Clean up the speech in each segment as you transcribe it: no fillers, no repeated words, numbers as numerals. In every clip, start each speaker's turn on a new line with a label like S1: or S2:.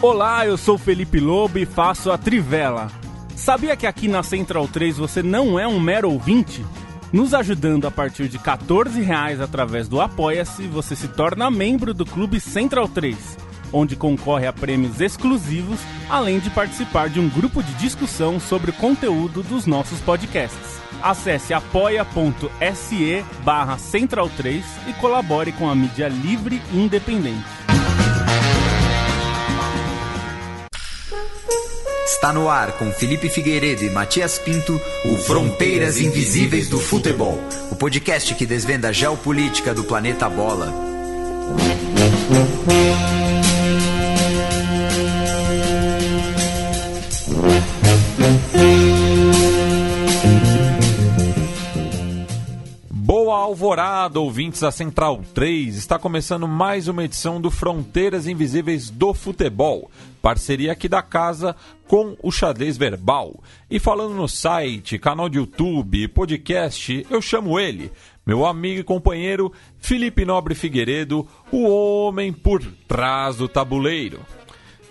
S1: Olá, eu sou Felipe Lobo e faço a Trivela. Sabia que aqui na Central 3 você não é um mero ouvinte? Nos ajudando a partir de R$14 através do Apoia-se, você se torna membro do Clube Central 3, onde concorre a prêmios exclusivos, além de participar de um grupo de discussão sobre o conteúdo dos nossos podcasts. Acesse apoia.se/Central3 e colabore com a mídia livre e independente.
S2: Está no ar com Felipe Figueiredo e Matias Pinto, o Fronteiras Invisíveis do Futebol, o podcast que desvenda a geopolítica do planeta Bola.
S3: Boa alvorada, ouvintes da Central 3. Está começando mais uma edição do Fronteiras Invisíveis do Futebol, parceria aqui da casa com o Xadrez Verbal. E falando no site, canal de YouTube, podcast, eu chamo ele, meu amigo e companheiro Felipe Nobre Figueiredo, o homem por trás do tabuleiro.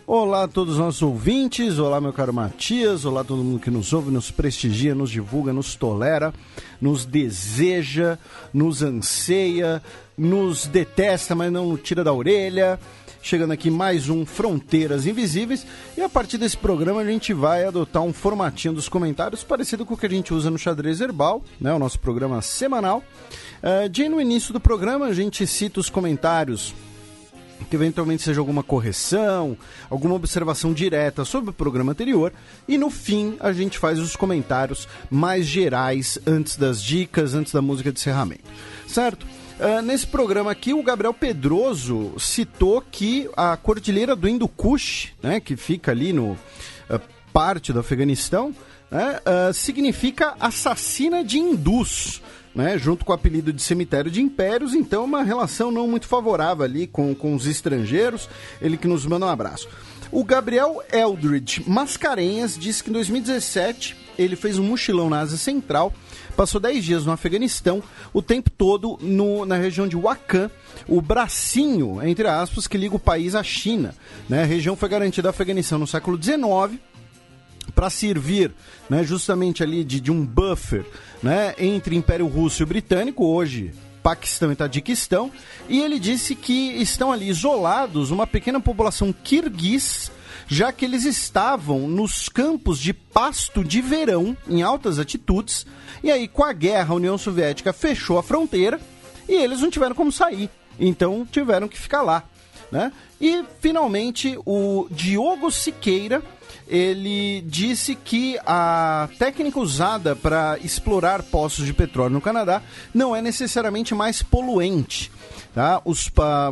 S4: Olá a todos os nossos ouvintes, olá meu caro Matias, olá todo mundo que nos ouve, nos prestigia, nos divulga, nos tolera, nos deseja, nos anseia, nos detesta, mas não nos tira da orelha. Chegando aqui mais um Fronteiras Invisíveis, e a partir desse programa a gente vai adotar um formatinho dos comentários parecido com o que a gente usa no Xadrez Verbal, né, o nosso programa semanal. No início do programa a gente cita os comentários que eventualmente seja alguma correção, alguma observação direta sobre o programa anterior, e no fim a gente faz os comentários mais gerais antes das dicas, antes da música de encerramento, certo? Nesse programa aqui o Gabriel Pedroso citou que a Cordilheira do Hindu Kush, né, que fica ali no parte do Afeganistão, né, significa assassina de hindus, né, junto com o apelido de cemitério de impérios, então uma relação não muito favorável ali com os estrangeiros. Ele que nos manda um abraço. O Gabriel Eldridge Mascarenhas disse que em 2017 ele fez um mochilão na Ásia Central, passou 10 dias no Afeganistão, o tempo todo na região de Wakhan, o bracinho, entre aspas, que liga o país à China, né? A região foi garantida ao Afeganistão no século XIX, para servir, né, justamente ali de um buffer, né, entre Império Russo e Britânico, hoje Paquistão e Tadiquistão, e ele disse que estão ali isolados uma pequena população kirguiz, já que eles estavam nos campos de pasto de verão, em altas altitudes, e aí com a guerra a União Soviética fechou a fronteira e eles não tiveram como sair, então tiveram que ficar lá, né? E finalmente o Diogo Siqueira, ele disse que a técnica usada para explorar poços de petróleo no Canadá não é necessariamente mais poluente. Tá?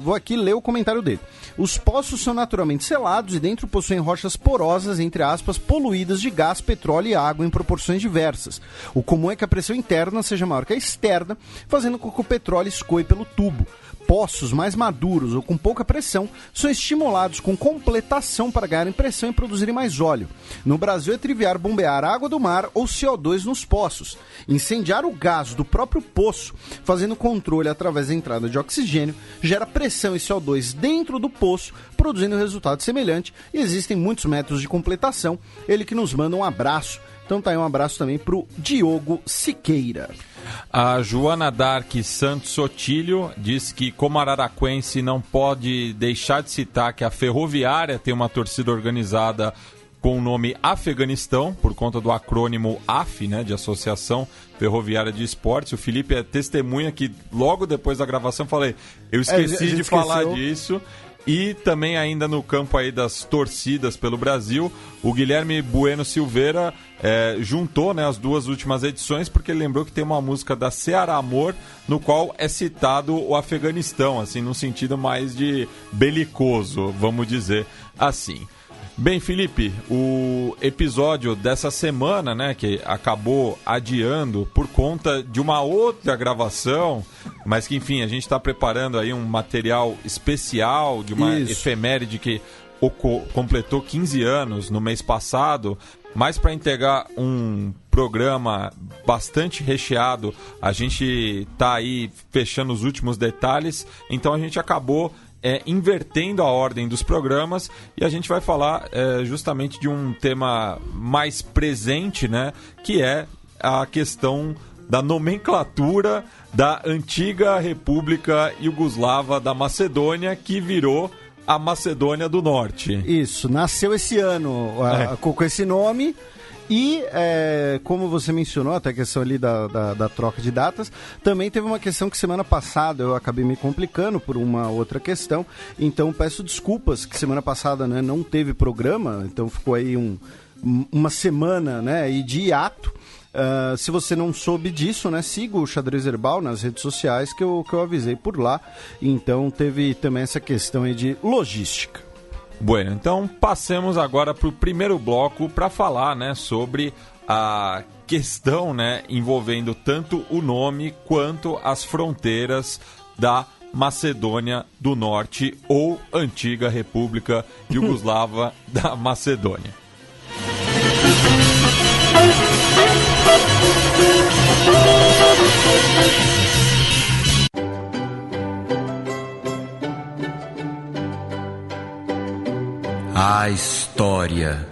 S4: Vou aqui ler o comentário dele. Os poços são naturalmente selados e dentro possuem rochas porosas, entre aspas, poluídas de gás, petróleo e água em proporções diversas. O comum é que a pressão interna seja maior que a externa, fazendo com que o petróleo escoe pelo tubo. Poços mais maduros ou com pouca pressão são estimulados com completação para ganharem pressão e produzirem mais óleo. No Brasil é trivial bombear água do mar ou CO2 nos poços, incendiar o gás do próprio poço, fazendo controle através da entrada de oxigênio, gera pressão e CO2 dentro do poço, produzindo resultado semelhante, e existem muitos métodos de completação. Ele que nos manda um abraço. Então tá aí um abraço também pro Diogo Siqueira.
S3: A Joana Dark Santos Sotilho diz que, como araraquense, não pode deixar de citar que a Ferroviária tem uma torcida organizada com o nome Afeganistão, por conta do acrônimo AF, né, de Associação Ferroviária de Esportes. O Felipe é testemunha que logo depois da gravação falei, eu esqueci de falar disso. E também ainda no campo aí das torcidas pelo Brasil, o Guilherme Bueno Silveira juntou, né, as duas últimas edições, porque ele lembrou que tem uma música da Ceará Amor, no qual é citado o Afeganistão, assim, num sentido mais de belicoso, vamos dizer assim. Bem, Felipe, o episódio dessa semana, né, que acabou adiando por conta de uma outra gravação, mas que, enfim, a gente está preparando aí um material especial de uma efeméride que completou 15 anos no mês passado, mas para integrar um programa bastante recheado, a gente está aí fechando os últimos detalhes, então a gente acabou invertendo a ordem dos programas, e a gente vai falar justamente de um tema mais presente, né, que é a questão da nomenclatura da antiga República Iugoslava da Macedônia, que virou a Macedônia do Norte.
S4: Isso, nasceu esse ano com esse nome. E, como você mencionou, até a questão ali da troca de datas, também teve uma questão que semana passada eu acabei me complicando por uma outra questão, então peço desculpas que semana passada, né, não teve programa, então ficou aí uma semana, né, aí de hiato. Se você não soube disso, né, siga o Xadrez Herbal nas redes sociais que eu avisei por lá, então teve também essa questão aí de logística.
S3: Bueno, então passemos agora para o primeiro bloco para falar, né, sobre a questão, né, envolvendo tanto o nome quanto as fronteiras da Macedônia do Norte, ou Antiga República Iugoslava da Macedônia.
S2: A história.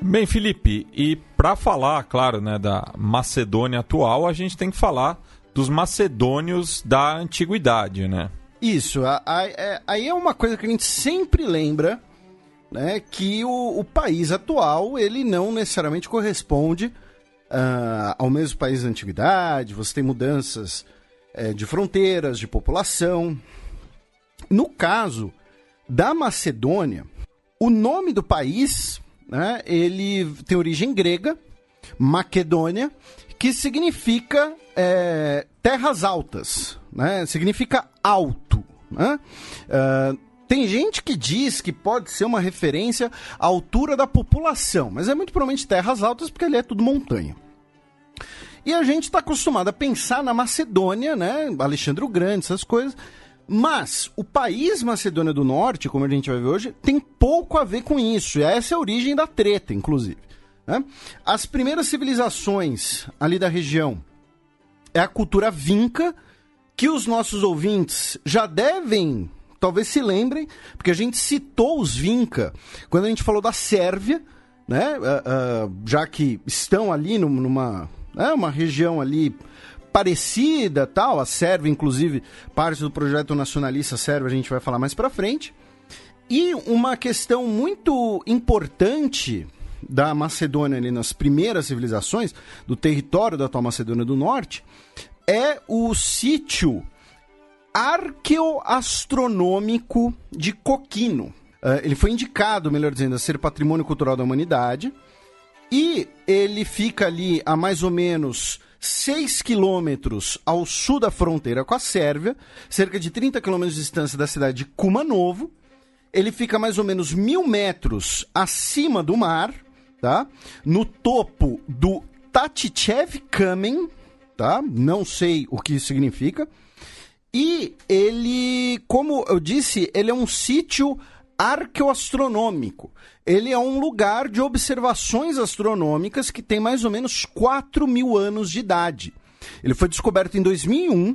S3: Bem, Felipe, e para falar, claro, né, da Macedônia atual, a gente tem que falar dos macedônios da antiguidade, né?
S4: Isso, aí é uma coisa que a gente sempre lembra, né, que o país atual, ele não necessariamente corresponde ao mesmo país da antiguidade. Você tem mudanças de fronteiras, de população. No caso da Macedônia, o nome do país, né, ele tem origem grega, Maquedônia, que significa terras altas, né, significa alto, né? Tem gente que diz que pode ser uma referência à altura da população, mas é muito provavelmente terras altas porque ali é tudo montanha. E a gente está acostumado a pensar na Macedônia, né? Alexandre o Grande, essas coisas. Mas o país Macedônia do Norte, como a gente vai ver hoje, tem pouco a ver com isso. E essa é a origem da treta, inclusive, né? As primeiras civilizações ali da região é a cultura vinca, que os nossos ouvintes já devem, talvez se lembrem, porque a gente citou os vinca quando a gente falou da Sérvia, né? Já que estão ali numa uma região ali parecida, tal, a Sérvia, inclusive, parte do projeto nacionalista sérvio, a gente vai falar mais pra frente. E uma questão muito importante da Macedônia ali nas primeiras civilizações, do território da atual Macedônia do Norte, é o sítio arqueoastronômico de Kokino. Ele foi indicado, melhor dizendo, a ser patrimônio cultural da humanidade, e ele fica ali a mais ou menos 6 quilômetros ao sul da fronteira com a Sérvia, cerca de 30 quilômetros de distância da cidade de Kumanovo. Ele fica mais ou menos 1.000 metros acima do mar, tá? No topo do Tatichev Kamen, tá? Não sei o que isso significa. E ele, como eu disse, ele é um sítio arqueoastronômico. Ele é um lugar de observações astronômicas que tem mais ou menos 4.000 anos de idade. Ele foi descoberto em 2001.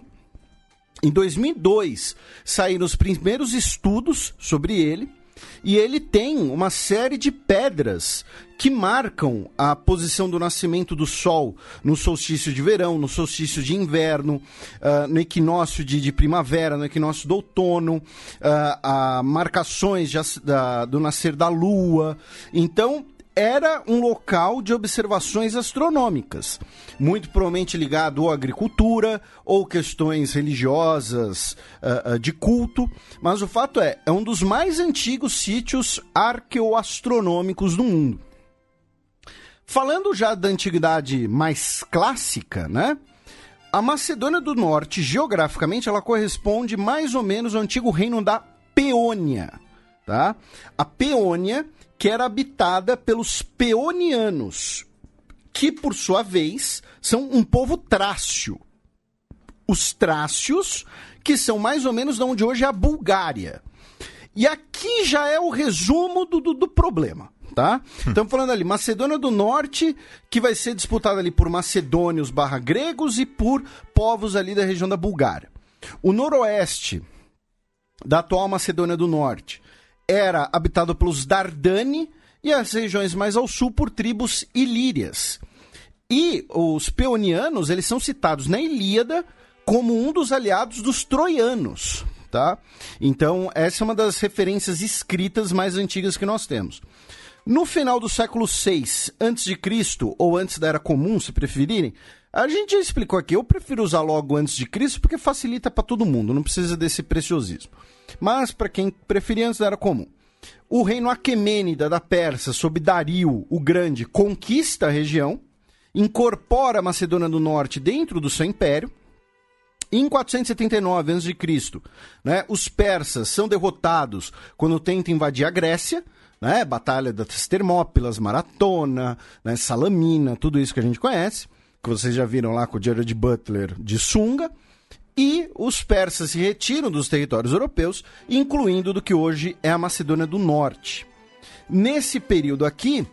S4: Em 2002, saíram os primeiros estudos sobre ele. E ele tem uma série de pedras que marcam a posição do nascimento do Sol no solstício de verão, no solstício de inverno, no equinócio de primavera, no equinócio do outono, marcações do nascer da Lua. Então, era um local de observações astronômicas, muito provavelmente ligado à agricultura ou questões religiosas de culto, mas o fato é um dos mais antigos sítios arqueoastronômicos do mundo. Falando já da antiguidade mais clássica, né? A Macedônia do Norte, geograficamente, ela corresponde mais ou menos ao antigo reino da Peônia, tá? A Peônia, que era habitada pelos peonianos, que, por sua vez, são um povo trácio. Os trácios, que são mais ou menos de onde hoje é a Bulgária. E aqui já é o resumo do problema, tá? tá? Estamos falando ali, Macedônia do Norte, que vai ser disputada ali por macedônios / gregos e por povos ali da região da Bulgária. O noroeste da atual Macedônia do Norte era habitado pelos Dardani e as regiões mais ao sul por tribos ilírias. E os peonianos, eles são citados na Ilíada como um dos aliados dos troianos, tá? Então, essa é uma das referências escritas mais antigas que nós temos. No final do século VI a.C., ou antes da Era Comum, se preferirem, a gente já explicou aqui, eu prefiro usar logo antes de Cristo porque facilita para todo mundo, não precisa desse preciosismo. Mas, para quem preferir antes da Era Comum, o reino Aquemênida da Pérsia, sob Dario o Grande, conquista a região, incorpora a Macedônia do Norte dentro do seu império. Em 479 a.C., né, os persas são derrotados quando tentam invadir a Grécia, né, Batalha das Termópilas, Maratona, né, Salamina, tudo isso que a gente conhece, que vocês já viram lá com o Gerard Butler de sunga, e os persas se retiram dos territórios europeus, incluindo do que hoje é a Macedônia do Norte. Nesse período aqui,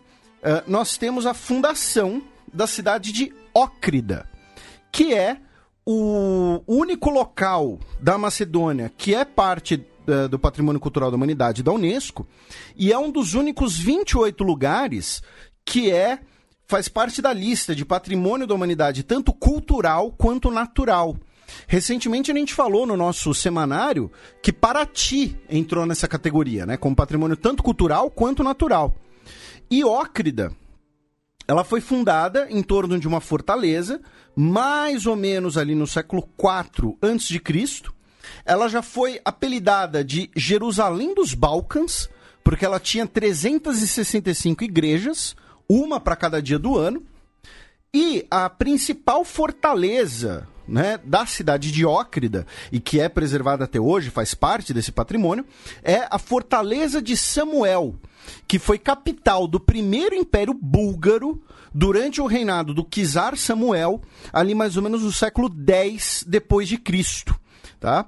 S4: nós temos a fundação da cidade de Ócrida, que é o único local da Macedônia que é parte do Patrimônio Cultural da Humanidade da Unesco, e é um dos únicos 28 lugares que faz parte da lista de Patrimônio da Humanidade, tanto cultural quanto natural. Recentemente a gente falou no nosso semanário que Paraty entrou nessa categoria, né, como patrimônio tanto cultural quanto natural. E Ócrida, ela foi fundada em torno de uma fortaleza, mais ou menos ali no século IV a.C. Ela já foi apelidada de Jerusalém dos Balcãs, porque ela tinha 365 igrejas, uma para cada dia do ano, e a principal fortaleza, né, da cidade de Ócrida, e que é preservada até hoje, faz parte desse patrimônio, é a Fortaleza de Samuel, que foi capital do primeiro Império Búlgaro durante o reinado do czar Samuel, ali mais ou menos no século X depois de Cristo. Tá?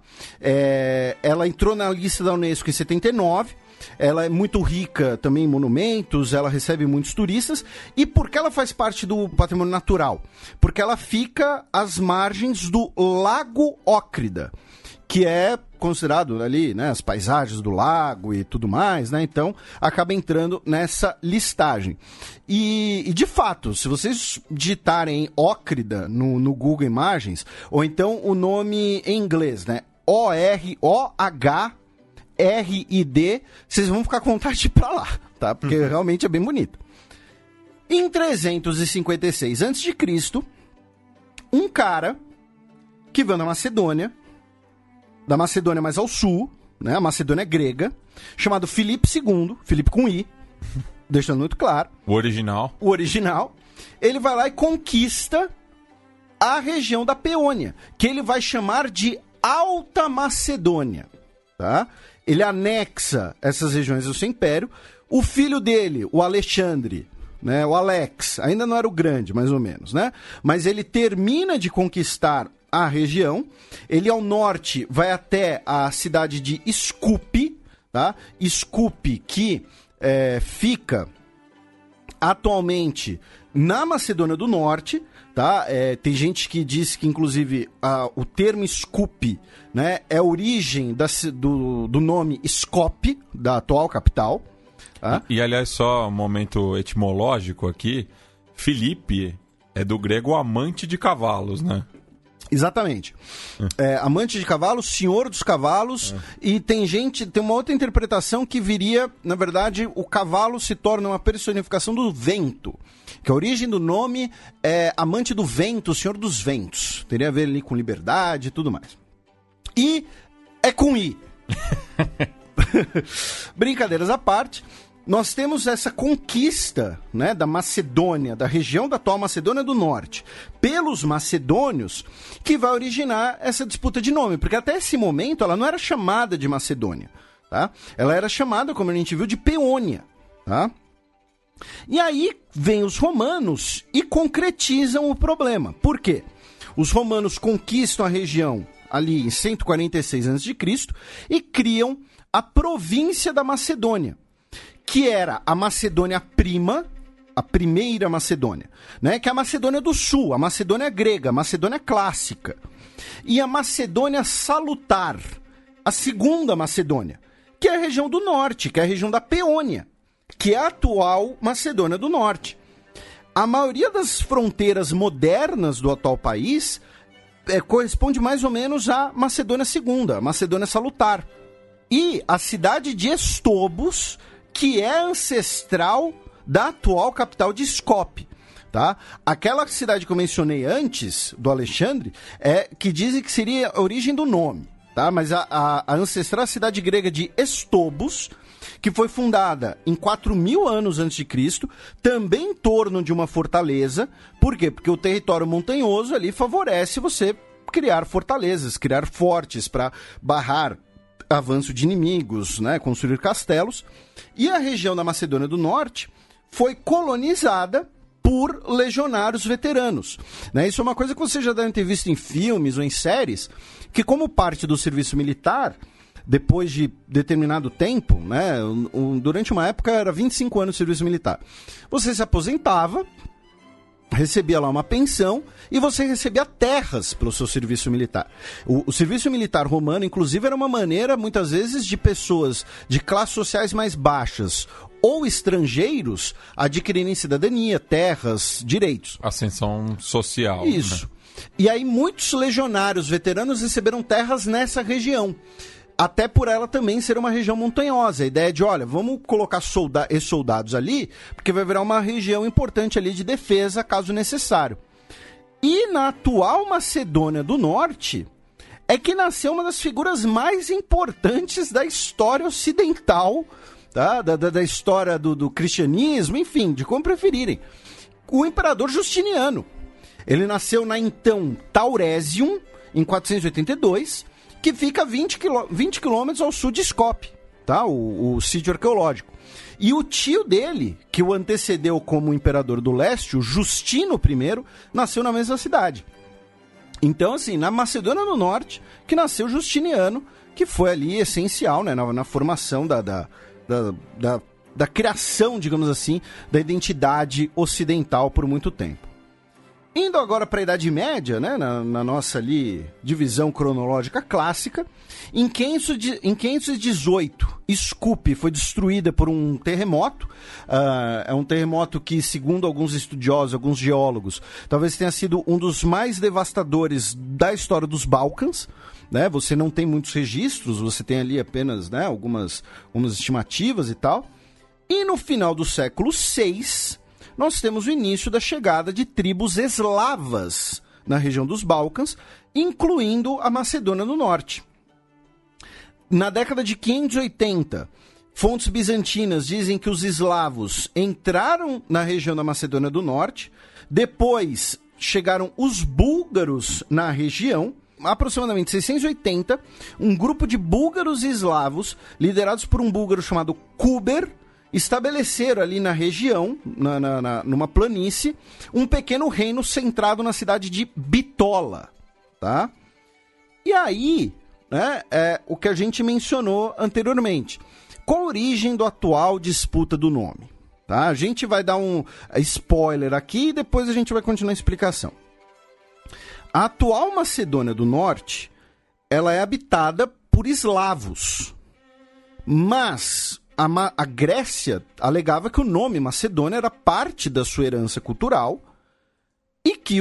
S4: Ela entrou na lista da Unesco em 79, ela é muito rica também em monumentos, ela recebe muitos turistas. E por que ela faz parte do patrimônio natural? Porque ela fica às margens do Lago Ócrida, que é considerado ali, né, as paisagens do lago e tudo mais, né? Então, acaba entrando nessa listagem. E de fato, se vocês digitarem Ócrida no Google Imagens, ou então o nome em inglês, né, OROHRID, vocês vão ficar com vontade de ir pra lá, tá? Porque realmente é bem bonito. Em 356 a.C., um cara que veio da Macedônia mais ao sul, né, a Macedônia grega, chamado Filipe II, Filipe com I, deixando muito claro.
S3: O original,
S4: ele vai lá e conquista a região da Peônia, que ele vai chamar de Alta Macedônia, tá? Ele anexa essas regiões do seu império. O filho dele, o Alexandre, né, o Alex, ainda não era o grande, mais ou menos, né? Mas ele termina de conquistar a região. Ele ao norte vai até a cidade de Skúpi, tá? Skúpi, que fica atualmente na Macedônia do Norte, tá? Tem gente que diz que, inclusive, o termo Skúpi, né, é a origem do nome Skopje, da atual capital. Tá?
S3: E, aliás, só um momento etimológico aqui, Filipe é do grego amante de cavalos, né?
S4: Exatamente. Amante de cavalos, senhor dos cavalos, e tem uma outra interpretação que viria, na verdade, o cavalo se torna uma personificação do vento, que a origem do nome é amante do vento, senhor dos ventos. Teria a ver ali com liberdade e tudo mais. E é com I. Brincadeiras à parte, nós temos essa conquista, né, da Macedônia, da região da atual Macedônia do Norte, pelos macedônios, que vai originar essa disputa de nome, porque até esse momento ela não era chamada de Macedônia, tá? Ela era chamada, como a gente viu, de Peônia, tá? E aí vem os romanos e concretizam o problema. Por quê? Os romanos conquistam a região ali em 146 a.C. e criam a província da Macedônia, que era a Macedônia Prima, a primeira Macedônia, né? Que é a Macedônia do Sul, a Macedônia grega, a Macedônia clássica. E a Macedônia Salutar, a segunda Macedônia, que é a região do norte, que é a região da Peônia, que é a atual Macedônia do Norte. A maioria das fronteiras modernas do atual país corresponde mais ou menos à Macedônia II, a Macedônia Salutar. E a cidade de Estobos, que é ancestral da atual capital de Skopje. Tá? Aquela cidade que eu mencionei antes, do Alexandre, que dizem que seria a origem do nome. Tá? Mas a ancestral cidade grega de Estobos, que foi fundada em 4.000 anos antes de Cristo, também em torno de uma fortaleza. Por quê? Porque o território montanhoso ali favorece você criar fortalezas, criar fortes para barrar avanço de inimigos, né? Construir castelos. E a região da Macedônia do Norte foi colonizada por legionários veteranos. Né? Isso é uma coisa que você já deve ter visto em filmes ou em séries, que como parte do serviço militar, depois de determinado tempo, né, durante uma época era 25 anos de serviço militar, você se aposentava, recebia lá uma pensão e você recebia terras pelo seu serviço militar. O serviço militar romano, inclusive, era uma maneira, muitas vezes, de pessoas de classes sociais mais baixas ou estrangeiros adquirirem cidadania, terras, direitos.
S3: Ascensão social.
S4: Isso.
S3: Né?
S4: E aí muitos legionários veteranos receberam terras nessa região. Até por ela também ser uma região montanhosa. A ideia de, olha, vamos colocar esses soldados ali, porque vai virar uma região importante ali de defesa, caso necessário. E na atual Macedônia do Norte, é que nasceu uma das figuras mais importantes da história ocidental, tá? da história do cristianismo, enfim, de como preferirem. O imperador Justiniano. Ele nasceu na então Tauresium, em 482, que fica 20 quilômetros ao sul de Skopje, tá? O sítio arqueológico. E o tio dele, que o antecedeu como imperador do leste, o Justino I, nasceu na mesma cidade. Então, assim, na Macedônia do Norte, que nasceu Justiniano, que foi ali essencial, né, na formação da criação, digamos assim, da identidade ocidental por muito tempo. Indo agora para a Idade Média, né, na nossa ali divisão cronológica clássica, em 518, Skopje foi destruída por um terremoto. É um terremoto que, segundo alguns estudiosos, alguns geólogos, talvez tenha sido um dos mais devastadores da história dos Balcãs. Né? Você não tem muitos registros, você tem ali apenas, né, algumas estimativas e tal. E no final do século VI, nós temos o início da chegada de tribos eslavas na região dos Balcãs, incluindo a Macedônia do Norte. Na década de 580, fontes bizantinas dizem que os eslavos entraram na região da Macedônia do Norte, depois chegaram os búlgaros na região. Aproximadamente 680, um grupo de búlgaros e eslavos, liderados por um búlgaro chamado Kuber, estabeleceram ali na região, numa planície, um pequeno reino centrado na cidade de Bitola, tá? E aí, né, o que a gente mencionou anteriormente. Qual a origem do atual disputa do nome? Tá? A gente vai dar um spoiler aqui e depois a gente vai continuar a explicação. A atual Macedônia do Norte, ela é habitada por eslavos, mas a Grécia alegava que o nome Macedônia era parte da sua herança cultural e que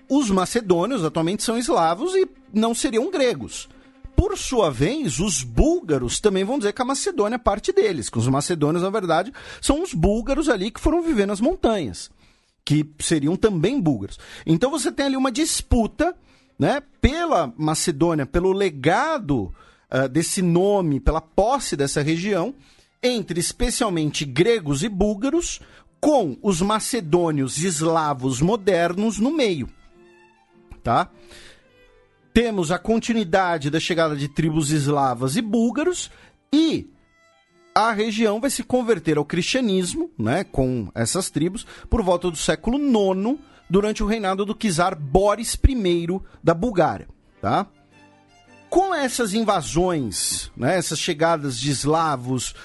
S4: os macedônios atualmente são eslavos e não seriam gregos. Por sua vez, os búlgaros também vão dizer que a Macedônia é parte deles, que os macedônios, na verdade, são os búlgaros ali que foram viver nas montanhas, que seriam também búlgaros. Então você tem ali uma disputa, né, pela Macedônia, pelo legado desse nome, pela posse dessa região, entre especialmente gregos e búlgaros, com os macedônios e eslavos modernos no meio. Tá? Temos a continuidade da chegada de tribos eslavas e búlgaros e a região vai se converter ao cristianismo, né, com essas tribos, por volta do século IX, durante o reinado do czar Boris I da Bulgária. Tá? Com essas invasões, né, essas chegadas de eslavos,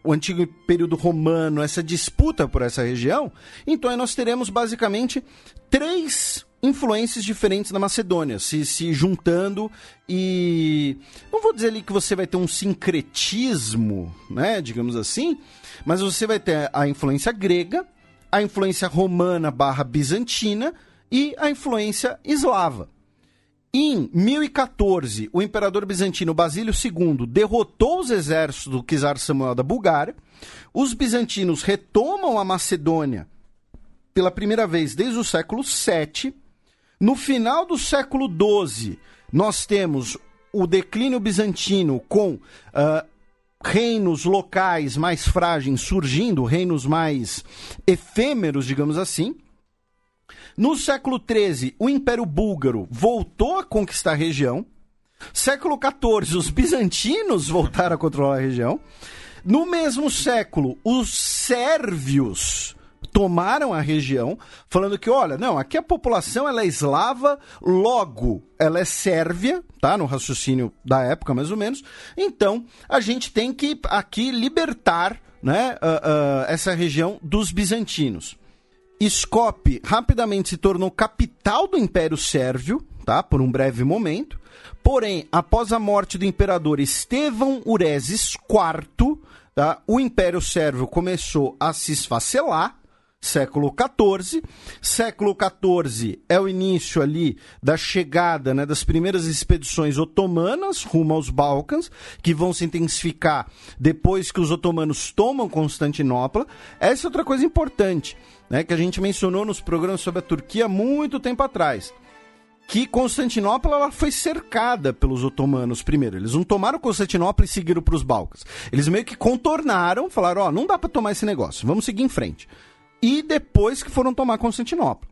S4: o antigo período romano, essa disputa por essa região, então aí nós teremos basicamente 3 influências diferentes da Macedônia se juntando, e não vou dizer ali que você vai ter um sincretismo, né, digamos assim, mas você vai ter a influência grega, a influência romana / bizantina e a influência eslava. Em 1014, o imperador bizantino Basílio II derrotou os exércitos do czar Samuel da Bulgária. Os bizantinos retomam a Macedônia pela primeira vez desde o século VII. No final do século XII, nós temos o declínio bizantino com reinos locais mais frágeis surgindo, reinos mais efêmeros, digamos assim. No século XIII, o Império Búlgaro voltou a conquistar a região. Século XIV, os bizantinos voltaram a controlar a região. No mesmo século, os sérvios tomaram a região, falando que, olha, não, aqui a população ela é eslava, logo ela é sérvia, tá? No raciocínio da época, mais ou menos. Então, a gente tem que aqui libertar, né, essa região dos bizantinos. Skopje rapidamente se tornou capital do Império Sérvio, tá? Por um breve momento. Porém, após a morte do imperador Estevão Urezes IV, tá? O Império Sérvio começou a se esfacelar. Século XIV. Século XIV é o início ali da chegada, né, das primeiras expedições otomanas rumo aos Balcãs, que vão se intensificar depois que os otomanos tomam Constantinopla. Essa é outra coisa importante, né, que a gente mencionou nos programas sobre a Turquia há muito tempo atrás, que Constantinopla ela foi cercada pelos otomanos primeiro. Eles não tomaram Constantinopla e seguiram para os Balcãs. Eles meio que contornaram, falaram, ó, não dá para tomar esse negócio, vamos seguir em frente. E depois que foram tomar Constantinopla.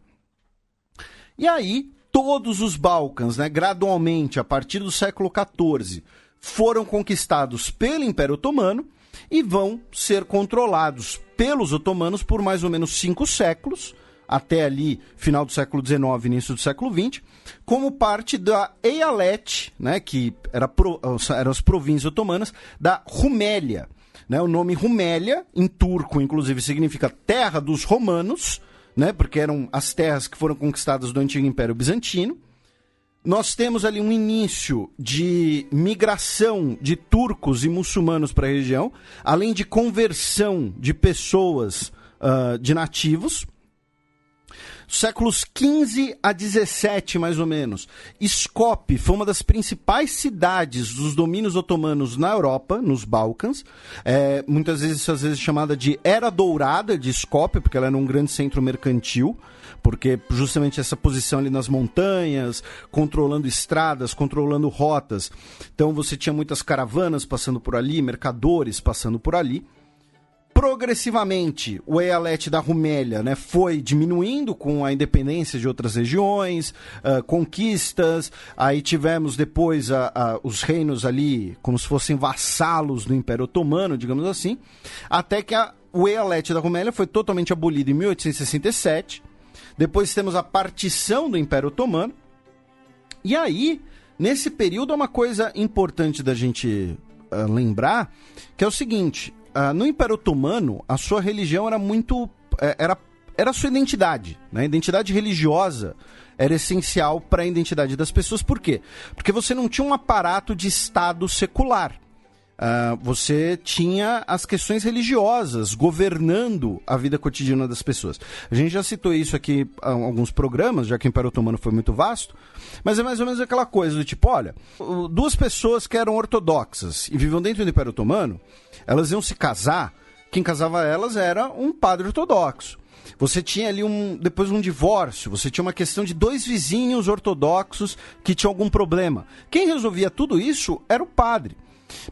S4: E aí, todos os Balcãs, né, gradualmente, a partir do século XIV, foram conquistados pelo Império Otomano e vão ser controlados pelos otomanos por mais ou menos 5 séculos, até ali, final do século XIX, início do século XX, como parte da Eyalet, né, que eram as províncias otomanas, da Rumélia. Né, o nome Rumélia, em turco, inclusive, significa terra dos romanos, né, porque eram as terras que foram conquistadas do antigo Império Bizantino. Nós temos ali um início de migração de turcos e muçulmanos para a região, além de conversão de pessoas de nativos. Séculos XV a XVII, mais ou menos, Skopje foi uma das principais cidades dos domínios otomanos na Europa, nos Balcãs. Muitas vezes chamada de Era Dourada de Skopje, porque ela era um grande centro mercantil, porque justamente essa posição ali nas montanhas, controlando estradas, controlando rotas. Então você tinha muitas caravanas passando por ali, mercadores passando por ali. Progressivamente, o Eyalet da Rumélia, né, foi diminuindo com a independência de outras regiões, conquistas. Aí tivemos depois os reinos ali como se fossem vassalos do Império Otomano, digamos assim, até que o Eyalet da Rumélia foi totalmente abolido em 1867. Depois temos a partição do Império Otomano. E aí, nesse período, é uma coisa importante da gente lembrar, que é o seguinte... no Império Otomano, a sua religião era muito... Era a sua identidade, né? A identidade religiosa era essencial para a identidade das pessoas. Por quê? Porque você não tinha um aparato de Estado secular. Você tinha as questões religiosas governando a vida cotidiana das pessoas. A gente já citou isso aqui em alguns programas, já que o Império Otomano foi muito vasto, mas é mais ou menos aquela coisa do tipo, olha, 2 pessoas que eram ortodoxas e viviam dentro do Império Otomano, elas iam se casar, quem casava elas era um padre ortodoxo. Você tinha ali depois um divórcio, você tinha uma questão de 2 vizinhos ortodoxos que tinham algum problema. Quem resolvia tudo isso era o padre.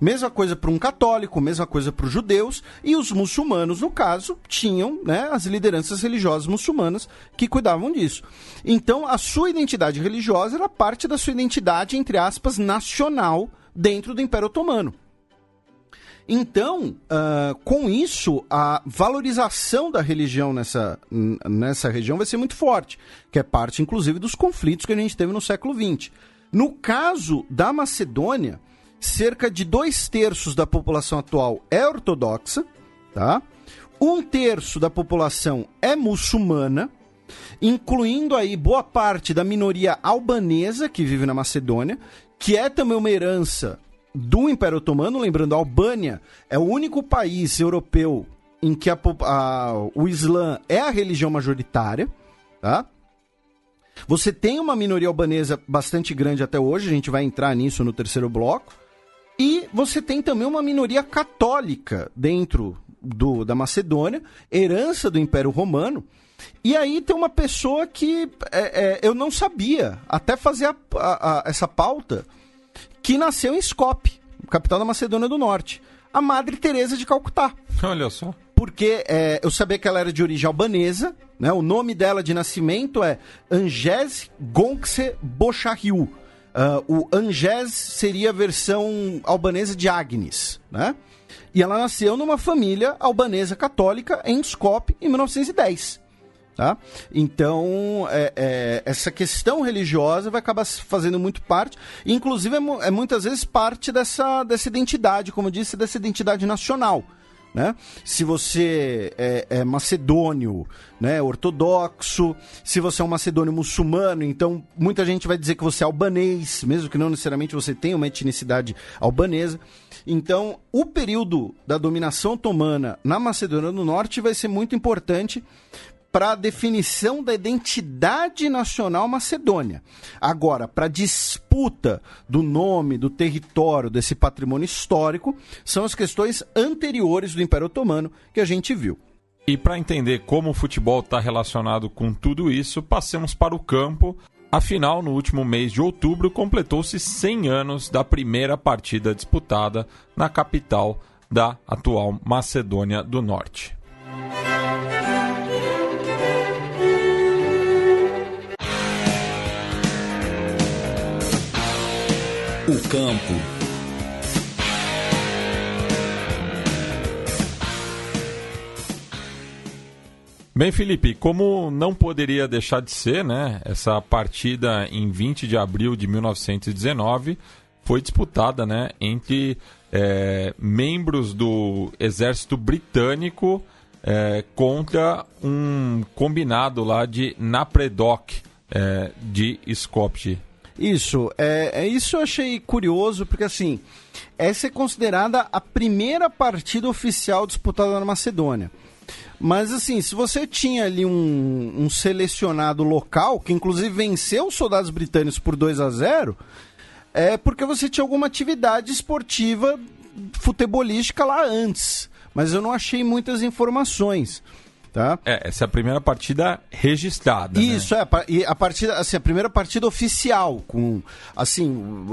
S4: Mesma coisa para um católico, mesma coisa para os judeus, e os muçulmanos, no caso, tinham, né, as lideranças religiosas muçulmanas que cuidavam disso. Então, a sua identidade religiosa era parte da sua identidade, entre aspas, nacional dentro do Império Otomano. Então, com isso, a valorização da religião nessa região vai ser muito forte, que é parte, inclusive, dos conflitos que a gente teve no século XX. No caso da Macedônia, cerca de 2/3 da população atual é ortodoxa, tá? 1/3 da população é muçulmana, incluindo aí boa parte da minoria albanesa que vive na Macedônia, que é também uma herança do Império Otomano. Lembrando, a Albânia é o único país europeu em que o Islã é a religião majoritária, tá? Você tem uma minoria albanesa bastante grande até hoje, a gente vai entrar nisso no terceiro bloco, e você tem também uma minoria católica dentro da Macedônia, herança do Império Romano. E aí tem uma pessoa que eu não sabia, até fazer essa pauta, que nasceu em Skopje, capital da Macedônia do Norte, a Madre Teresa de Calcutá.
S3: Olha só.
S4: Porque eu sabia que ela era de origem albanesa, né? O nome dela de nascimento é Anges Gonkse Boşarhiu. O Anges seria a versão albanesa de Agnes, né? E ela nasceu numa família albanesa católica em Skopje em 1910. Tá? Então, essa questão religiosa vai acabar fazendo muito parte, e inclusive muitas vezes parte dessa identidade, como eu disse, dessa identidade nacional. Né? Se você é macedônio, né, ortodoxo, se você é um macedônio muçulmano, então muita gente vai dizer que você é albanês, mesmo que não necessariamente você tenha uma etnicidade albanesa. Então, o período da dominação otomana na Macedônia do Norte vai ser muito importante para a definição da identidade nacional macedônia. Agora, para a disputa do nome, do território, desse patrimônio histórico, são as questões anteriores do Império Otomano que a gente viu.
S3: E para entender como o futebol está relacionado com tudo isso, passemos para o campo. Afinal, no último mês de outubro, completou-se 100 anos da primeira partida disputada na capital da atual Macedônia do Norte.
S2: O campo.
S3: Bem, Felipe, como não poderia deixar de ser, né? Essa partida em 20 de abril de 1919 foi disputada, né, entre membros do exército britânico contra um combinado lá de Napredok de Skopje.
S4: Isso, isso eu achei curioso, porque assim, essa é considerada a primeira partida oficial disputada na Macedônia. Mas assim, se você tinha ali um selecionado local, que inclusive venceu os soldados britânicos por 2-0, é porque você tinha alguma atividade esportiva futebolística lá antes. Mas eu não achei muitas informações. Tá?
S3: Essa é a primeira partida registrada.
S4: Isso, né? E a partida, assim, a primeira partida oficial, com assim,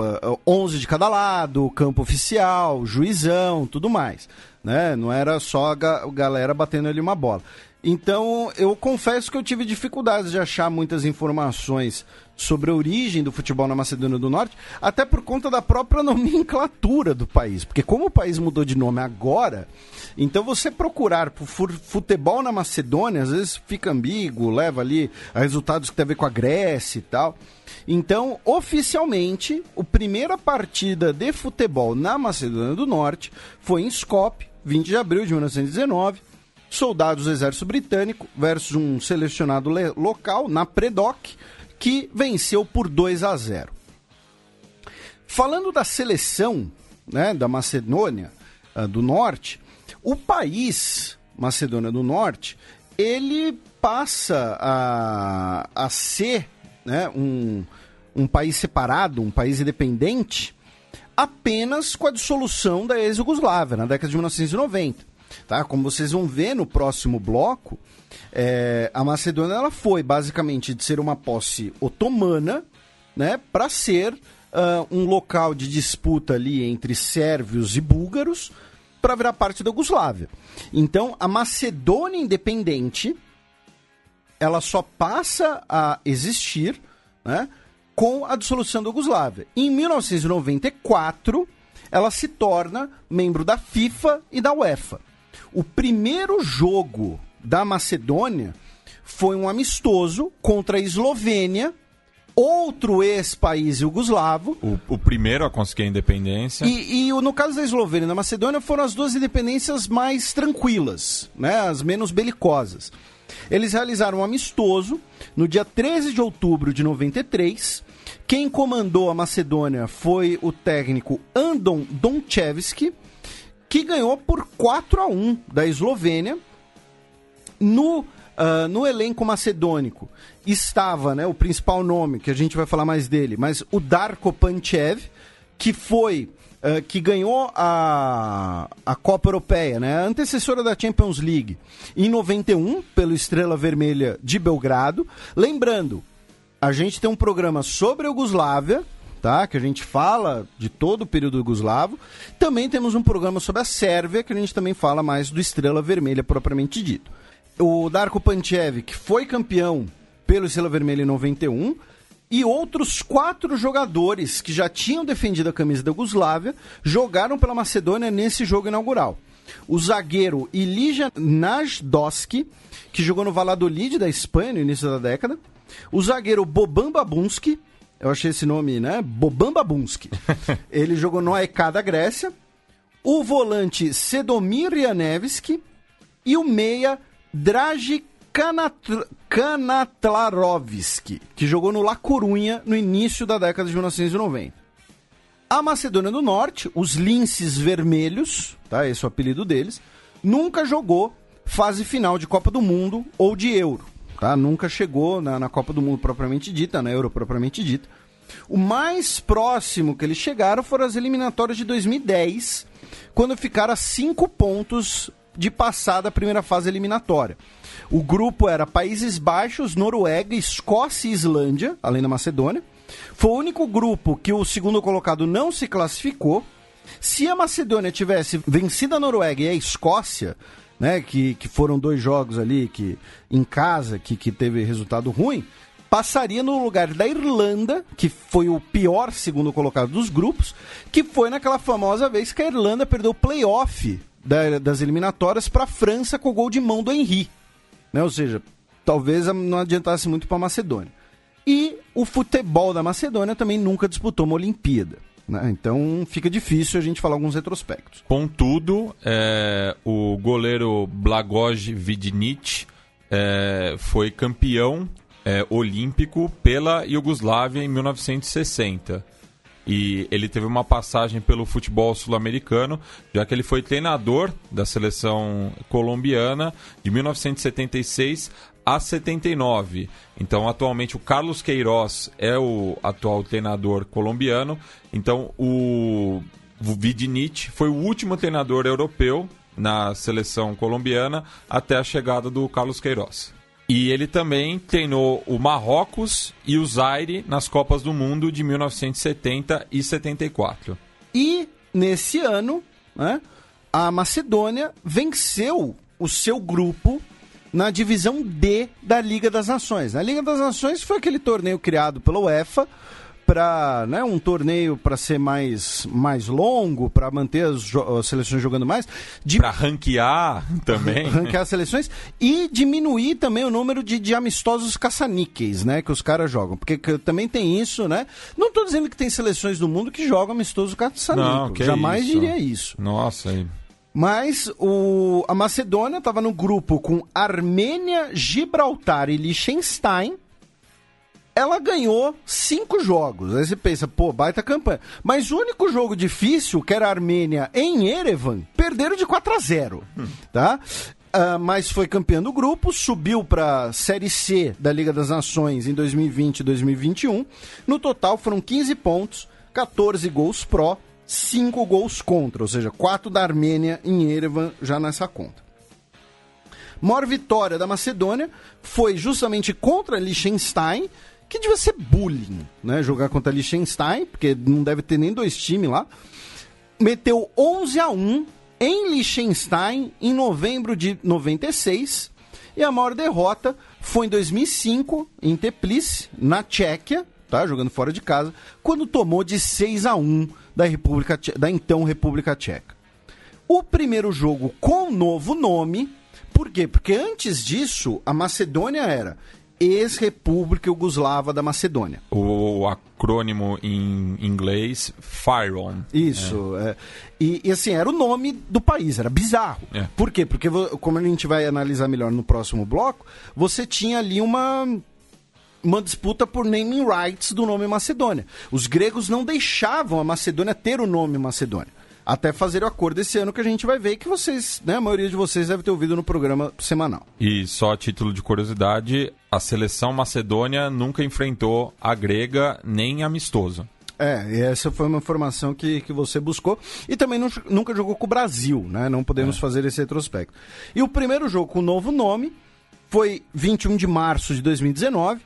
S4: 11 de cada lado, campo oficial, juizão, tudo mais. Né? Não era só a galera batendo ali uma bola. Então, eu confesso que eu tive dificuldades de achar muitas informações sobre a origem do futebol na Macedônia do Norte, até por conta da própria nomenclatura do país. Porque como o país mudou de nome agora, então você procurar por futebol na Macedônia, às vezes fica ambíguo, leva ali a resultados que tem a ver com a Grécia e tal. Então, oficialmente, a primeira partida de futebol na Macedônia do Norte foi em Skopje, 20 de abril de 1919, soldados do exército britânico versus um selecionado local, Napredok, que venceu por 2-0. Falando da seleção, né, da Macedônia do Norte, o país, Macedônia do Norte, ele passa a ser, né, um país separado, um país independente, apenas com a dissolução da ex-Iugoslávia, na década de 1990. Tá? Como vocês vão ver no próximo bloco, a Macedônia ela foi basicamente de ser uma posse otomana, né, para ser um local de disputa ali entre sérvios e búlgaros para virar parte da Iugoslávia. Então, a Macedônia independente ela só passa a existir, né, com a dissolução da Iugoslávia. Em 1994, ela se torna membro da FIFA e da UEFA. O primeiro jogo da Macedônia foi um amistoso contra a Eslovênia, outro ex-país iugoslavo.
S3: O primeiro a conseguir a independência.
S4: E no caso da Eslovênia e da Macedônia foram as duas independências mais tranquilas, né? As menos belicosas. Eles realizaram um amistoso no dia 13 de outubro de 93. Quem comandou a Macedônia foi o técnico Andon Dončevski, que ganhou por 4-1 da Eslovênia. No elenco macedônico estava, né, o principal nome, que a gente vai falar mais dele, mas o Darko Pančev, que foi... que ganhou a Copa Europeia, né, a antecessora da Champions League, em 91, pelo Estrela Vermelha de Belgrado. Lembrando, a gente tem um programa sobre a Iugoslávia, tá, que a gente fala de todo o período iugoslavo. Também temos um programa sobre a Sérvia, que a gente também fala mais do Estrela Vermelha propriamente dito. O Darko Pančev, que foi campeão pelo Estrela Vermelha em 91, e outros 4 jogadores que já tinham defendido a camisa da Iugoslávia jogaram pela Macedônia nesse jogo inaugural. O zagueiro Ilija Najdoski, que jogou no Valladolid da Espanha no início da década. O zagueiro Boban Babunski, eu achei esse nome, né? Boban Babunski. Ele jogou no AEK da Grécia. O volante Sedomir Janevski e o meia Draži Kanatlarovski, que jogou no La Coruña no início da década de 1990. A Macedônia do Norte, os Linces Vermelhos, tá, esse é o apelido deles, nunca jogou fase final de Copa do Mundo ou de Euro. Tá? Nunca chegou na Copa do Mundo propriamente dita, na Euro propriamente dita. O mais próximo que eles chegaram foram as eliminatórias de 2010, quando ficaram a 5 pontos de passar da primeira fase eliminatória. O grupo era Países Baixos, Noruega, Escócia e Islândia, além da Macedônia. Foi o único grupo que o segundo colocado não se classificou. Se a Macedônia tivesse vencido a Noruega e a Escócia, né, que foram 2 jogos ali que, em casa que teve resultado ruim, passaria no lugar da Irlanda, que foi o pior segundo colocado dos grupos, que foi naquela famosa vez que a Irlanda perdeu o play-off das eliminatórias para a França com o gol de mão do Henry, né? Ou seja, talvez não adiantasse muito para a Macedônia. E o futebol da Macedônia também nunca disputou uma Olimpíada, né? Então fica difícil a gente falar alguns retrospectos.
S3: Contudo, o goleiro Blagoj Vidinic foi campeão olímpico pela Iugoslávia em 1960. E ele teve uma passagem pelo futebol sul-americano, já que ele foi treinador da seleção colombiana de 1976 a 79. Então, atualmente, o Carlos Queiroz é o atual treinador colombiano. Então, o Vidinic foi o último treinador europeu na seleção colombiana até a chegada do Carlos Queiroz. E ele também treinou o Marrocos e o Zaire nas Copas do Mundo de 1970 e 74.
S4: E, nesse ano, né, a Macedônia venceu o seu grupo na divisão D da Liga das Nações. A Liga das Nações foi aquele torneio criado pela UEFA para, né, um torneio para ser mais longo, para manter as seleções jogando mais.
S3: Para ranquear também.
S4: Ranquear as seleções e diminuir também o número de amistosos caça-níqueis, né, que os caras jogam. Porque também tem isso, né? Não estou dizendo que tem seleções do mundo que jogam amistoso caça-níquel. Jamais diria isso.
S3: Nossa, aí.
S4: Mas a Macedônia estava no grupo com Armênia, Gibraltar e Liechtenstein. Ela ganhou 5 jogos. Aí você pensa, pô, baita campanha. Mas o único jogo difícil, que era a Armênia em Erevan, perderam de 4-0. Tá? Mas foi campeão do grupo, subiu para a Série C da Liga das Nações em 2020 e 2021. No total foram 15 pontos, 14 gols pró, 5 gols contra. Ou seja, 4 da Armênia em Erevan já nessa conta. Maior vitória da Macedônia foi justamente contra Liechtenstein, que devia ser bullying, né? Jogar contra Liechtenstein, porque não deve ter nem 2 times lá. Meteu 11-1 em Liechtenstein em novembro de 96. E a maior derrota foi em 2005, em Teplice, na Tchequia, tá? Jogando fora de casa, quando tomou de 6-1 da então República Tcheca. O primeiro jogo com novo nome. Por quê? Porque antes disso, a Macedônia era ex-República Iugoslava da Macedônia.
S3: O acrônimo em inglês, FYROM.
S4: Isso. E assim, era o nome do país, era bizarro. Por quê? Porque, como a gente vai analisar melhor no próximo bloco, você tinha ali uma disputa por naming rights do nome Macedônia. Os gregos não deixavam a Macedônia ter o nome Macedônia. Até fazer o acordo esse ano que a gente vai ver, que vocês, né, a maioria de vocês deve ter ouvido no programa semanal.
S3: E só a título de curiosidade, a seleção macedônia nunca enfrentou a grega nem amistoso.
S4: E essa foi uma informação que você buscou. E também nunca jogou com o Brasil, né? Não podemos fazer esse retrospecto. E o primeiro jogo com o novo nome foi 21 de março de 2019,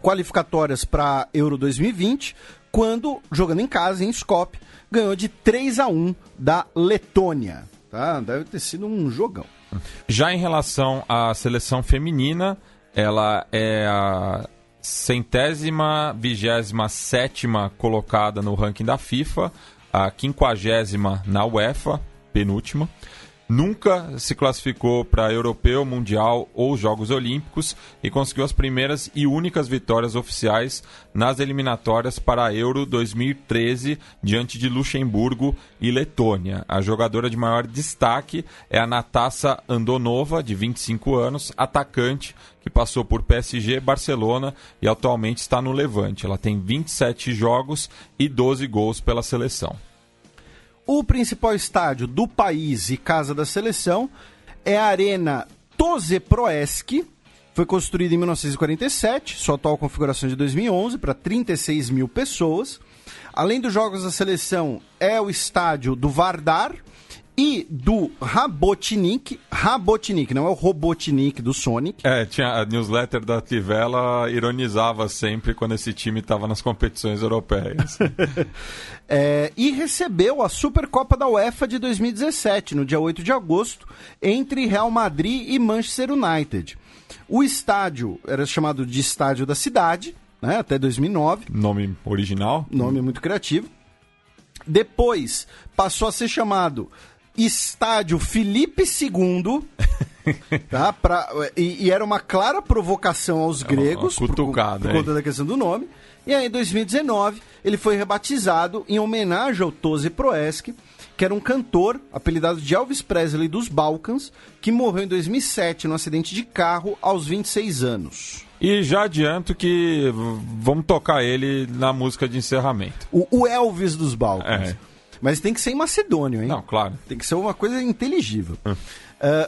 S4: qualificatórias para Euro 2020, quando, jogando em casa, em Skopje, ganhou de 3-1 da Letônia. Tá? Deve ter sido um jogão.
S3: Já em relação à seleção feminina, ela é a 127ª colocada no ranking da FIFA, a 50ª na UEFA, penúltima. Nunca se classificou para Europeu, Mundial ou Jogos Olímpicos e conseguiu as primeiras e únicas vitórias oficiais nas eliminatórias para a Euro 2013 diante de Luxemburgo e Letônia. A jogadora de maior destaque é a Natasa Andonova, de 25 anos, atacante, que passou por PSG, Barcelona e atualmente está no Levante. Ela tem 27 jogos e 12 gols pela seleção.
S4: O principal estádio do país e casa da seleção é a Arena Tozeproeski. Foi construída em 1947, sua atual configuração de 2011, para 36 mil pessoas. Além dos jogos da seleção, é o estádio do Vardar e do Rabotnik, não é o Robotnik do Sonic.
S3: Tinha a newsletter da Trivela, ironizava sempre quando esse time estava nas competições europeias.
S4: E recebeu a Supercopa da UEFA de 2017, no dia 8 de agosto, entre Real Madrid e Manchester United. O estádio era chamado de Estádio da Cidade, né, até 2009.
S3: Nome original.
S4: Nome muito criativo. Depois passou a ser chamado Estádio Filipe II, tá? E era uma clara provocação aos gregos, por conta da questão do nome. E aí, em 2019, ele foi rebatizado em homenagem ao Tozeproeski, que era um cantor apelidado de Elvis Presley dos Balcãs, que morreu em 2007 num acidente de carro aos 26 anos.
S3: E já adianto que vamos tocar ele na música de encerramento.
S4: O Elvis dos Balcãs. Mas tem que ser em macedônio, hein?
S3: Não, claro.
S4: Tem que ser uma coisa inteligível.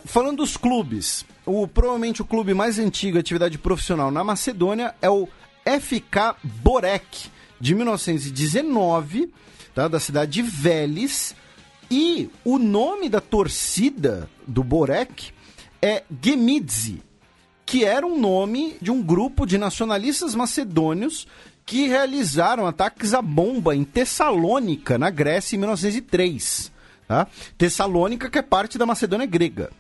S4: Falando dos clubes, provavelmente o clube mais antigo, atividade profissional na Macedônia, é o FK Borek, de 1919, tá? Da cidade de Veles. E o nome da torcida do Borek é Gemidzi, que era um nome de um grupo de nacionalistas macedônios que realizaram ataques à bomba em Tessalônica, na Grécia, em 1903. Tá? Tessalônica, que é parte da Macedônia grega.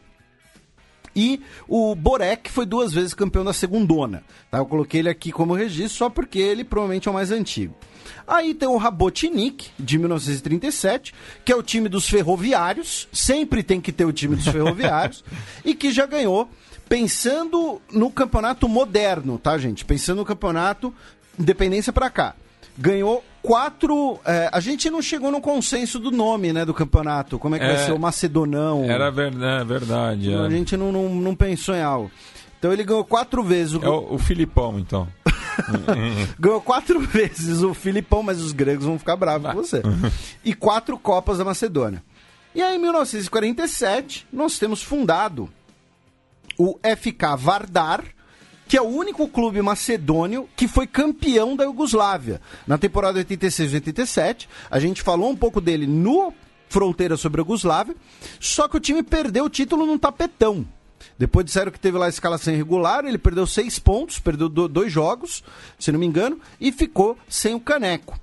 S4: E o Borek foi 2 vezes campeão da segundona. Tá? Eu coloquei ele aqui como registro só porque ele provavelmente é o mais antigo. Aí tem o Rabotnik, de 1937, que é o time dos ferroviários. Sempre tem que ter o time dos ferroviários. E que já ganhou, pensando no campeonato moderno, tá, gente? Pensando no campeonato Independência pra cá. Ganhou 4... a gente não chegou no consenso do nome, né, do campeonato. Como é que vai ser o Macedonão?
S3: Era verdade.
S4: A gente não pensou em algo. Então ele ganhou 4 vezes.
S3: O Filipão, então.
S4: Ganhou 4 vezes o Filipão, mas os gregos vão ficar bravos com você. E 4 Copas da Macedônia. E aí, em 1947, nós temos fundado o FK Vardar, que é o único clube macedônio que foi campeão da Iugoslávia. Na temporada 86-87, a gente falou um pouco dele no Fronteira sobre a Iugoslávia, só que o time perdeu o título num tapetão. Depois disseram que teve lá a escalação irregular, ele perdeu 6 pontos, perdeu 2 jogos, se não me engano, e ficou sem o caneco.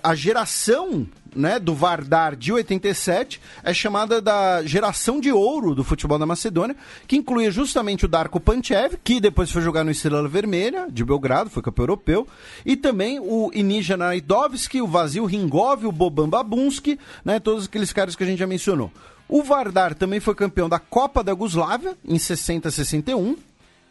S4: A geração, né, do Vardar de 87 é chamada da geração de ouro do futebol da Macedônia, que incluía justamente o Darko Pančev, que depois foi jogar no Estrela Vermelha de Belgrado, foi campeão europeu, e também o Inija Najdovski, o Vasil Ringov, o Boban Babunski, né, todos aqueles caras que a gente já mencionou. O Vardar também foi campeão da Copa da Iugoslávia em 60-61,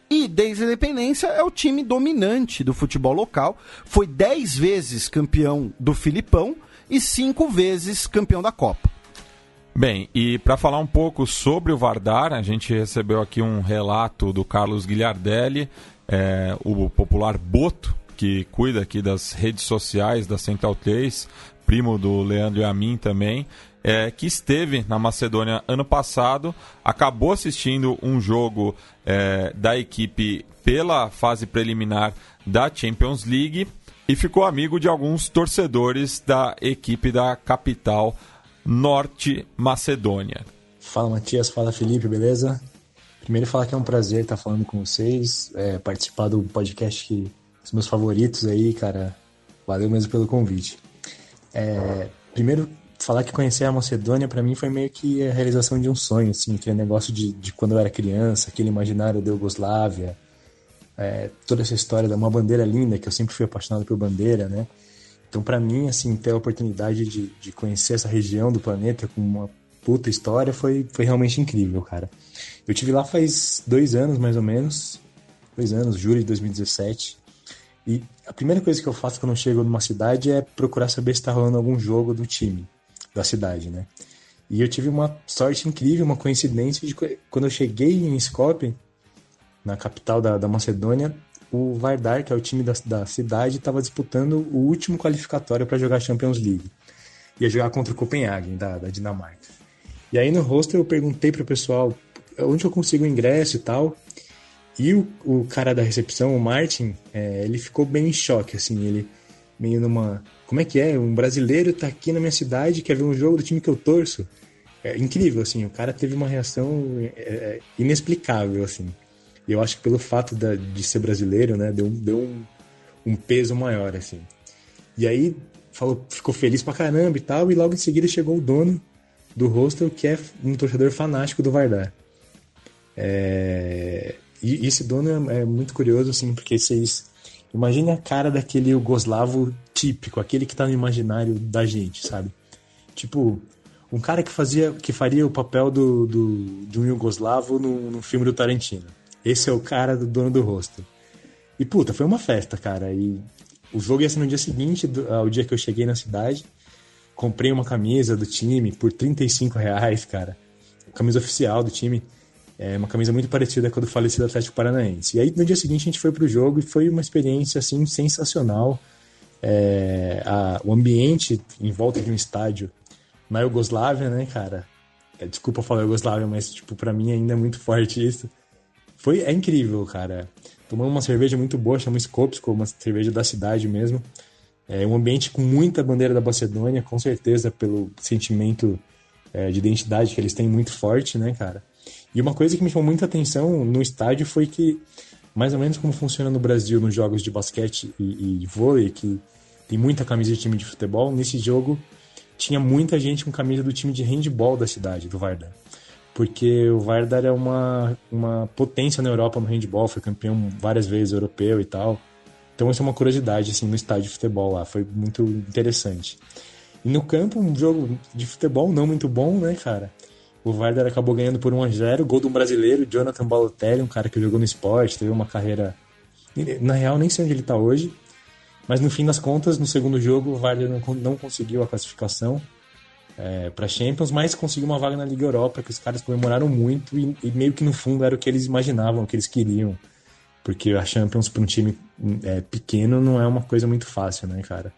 S4: E desde a independência é o time dominante do futebol local. Foi 10 vezes campeão do Filipão e 5 vezes campeão da Copa.
S3: Bem, e para falar um pouco sobre o Vardar, a gente recebeu aqui um relato do Carlos Guilhardelli, o popular Boto, que cuida aqui das redes sociais da Central 3, primo do Leandro e a mim também, que esteve na Macedônia ano passado, acabou assistindo um jogo da equipe pela fase preliminar da Champions League e ficou amigo de alguns torcedores da equipe da capital Norte Macedônia.
S5: Fala, Matias, fala, Felipe, beleza? Primeiro falar que é um prazer estar falando com vocês, participar do podcast que os meus favoritos aí, cara. Valeu mesmo pelo convite. Primeiro, falar que conhecer a Macedônia pra mim foi meio que a realização de um sonho, assim, aquele negócio de quando eu era criança, aquele imaginário da Iugoslávia, toda essa história de uma bandeira linda, que eu sempre fui apaixonado por bandeira, né? Então, pra mim, assim, ter a oportunidade de conhecer essa região do planeta com uma puta história foi realmente incrível, cara. Eu tive lá faz 2 anos, mais ou menos. 2 anos, julho de 2017. E a primeira coisa que eu faço quando eu chego numa cidade é procurar saber se tá rolando algum jogo do time da cidade, né? E eu tive uma sorte incrível, uma coincidência de quando eu cheguei em Skopje, na capital da Macedônia, o Vardar, que é o time da cidade, estava disputando o último qualificatório para jogar a Champions League. Ia jogar contra o Copenhagen, da Dinamarca. E aí no hostel eu perguntei pro pessoal onde eu consigo o ingresso e tal. E o cara da recepção, o Martin, ele ficou bem em choque, assim, ele meio numa... Como é que é? Um brasileiro tá aqui na minha cidade, quer ver um jogo do time que eu torço? É incrível, assim, o cara teve uma reação inexplicável, assim. E eu acho que pelo fato de ser brasileiro, né, deu um peso maior, assim. E aí ficou feliz pra caramba e tal, e logo em seguida chegou o dono do hostel, que é um torcedor fanático do Vardar. E esse dono é muito curioso, assim, porque vocês... Imagine a cara daquele iugoslavo típico, aquele que tá no imaginário da gente, sabe? Tipo, um cara que faria o papel de um iugoslavo no filme do Tarantino. Esse é o cara do dono do hostel. E, puta, foi uma festa, cara. E o jogo ia ser no dia seguinte, ao dia que eu cheguei na cidade. Comprei uma camisa do time por R$35, cara. Camisa oficial do time. Uma camisa muito parecida com a do falecido Atlético Paranaense. E aí, no dia seguinte, a gente foi pro jogo e foi uma experiência, assim, sensacional. O ambiente em volta de um estádio na Iugoslávia, né, cara? Desculpa falar Iugoslávia, mas, tipo, pra mim ainda é muito forte isso. É incrível, cara. Tomamos uma cerveja muito boa, chama Skopsko, uma cerveja da cidade mesmo. Um ambiente com muita bandeira da Macedônia, com certeza pelo sentimento de identidade que eles têm muito forte, né, cara? E uma coisa que me chamou muita atenção no estádio foi que, mais ou menos como funciona no Brasil nos jogos de basquete e vôlei, que tem muita camisa de time de futebol, nesse jogo tinha muita gente com camisa do time de handball da cidade, do Vardar. Porque o Vardar é uma potência na Europa no handball, foi campeão várias vezes europeu e tal. Então isso é uma curiosidade, assim, no estádio de futebol lá, foi muito interessante. E no campo, um jogo de futebol não muito bom, né, cara? O Vardar acabou ganhando por 1-0, gol de um brasileiro, Jonathan Balotelli, um cara que jogou no esporte, teve uma carreira... Na real, nem sei onde ele tá hoje, mas no fim das contas, no segundo jogo, o Vardar não conseguiu a classificação para Champions, mas conseguiu uma vaga na Liga Europa, que os caras comemoraram muito e meio que no fundo era o que eles imaginavam, o que eles queriam, porque a Champions para um time pequeno não é uma coisa muito fácil, né, cara?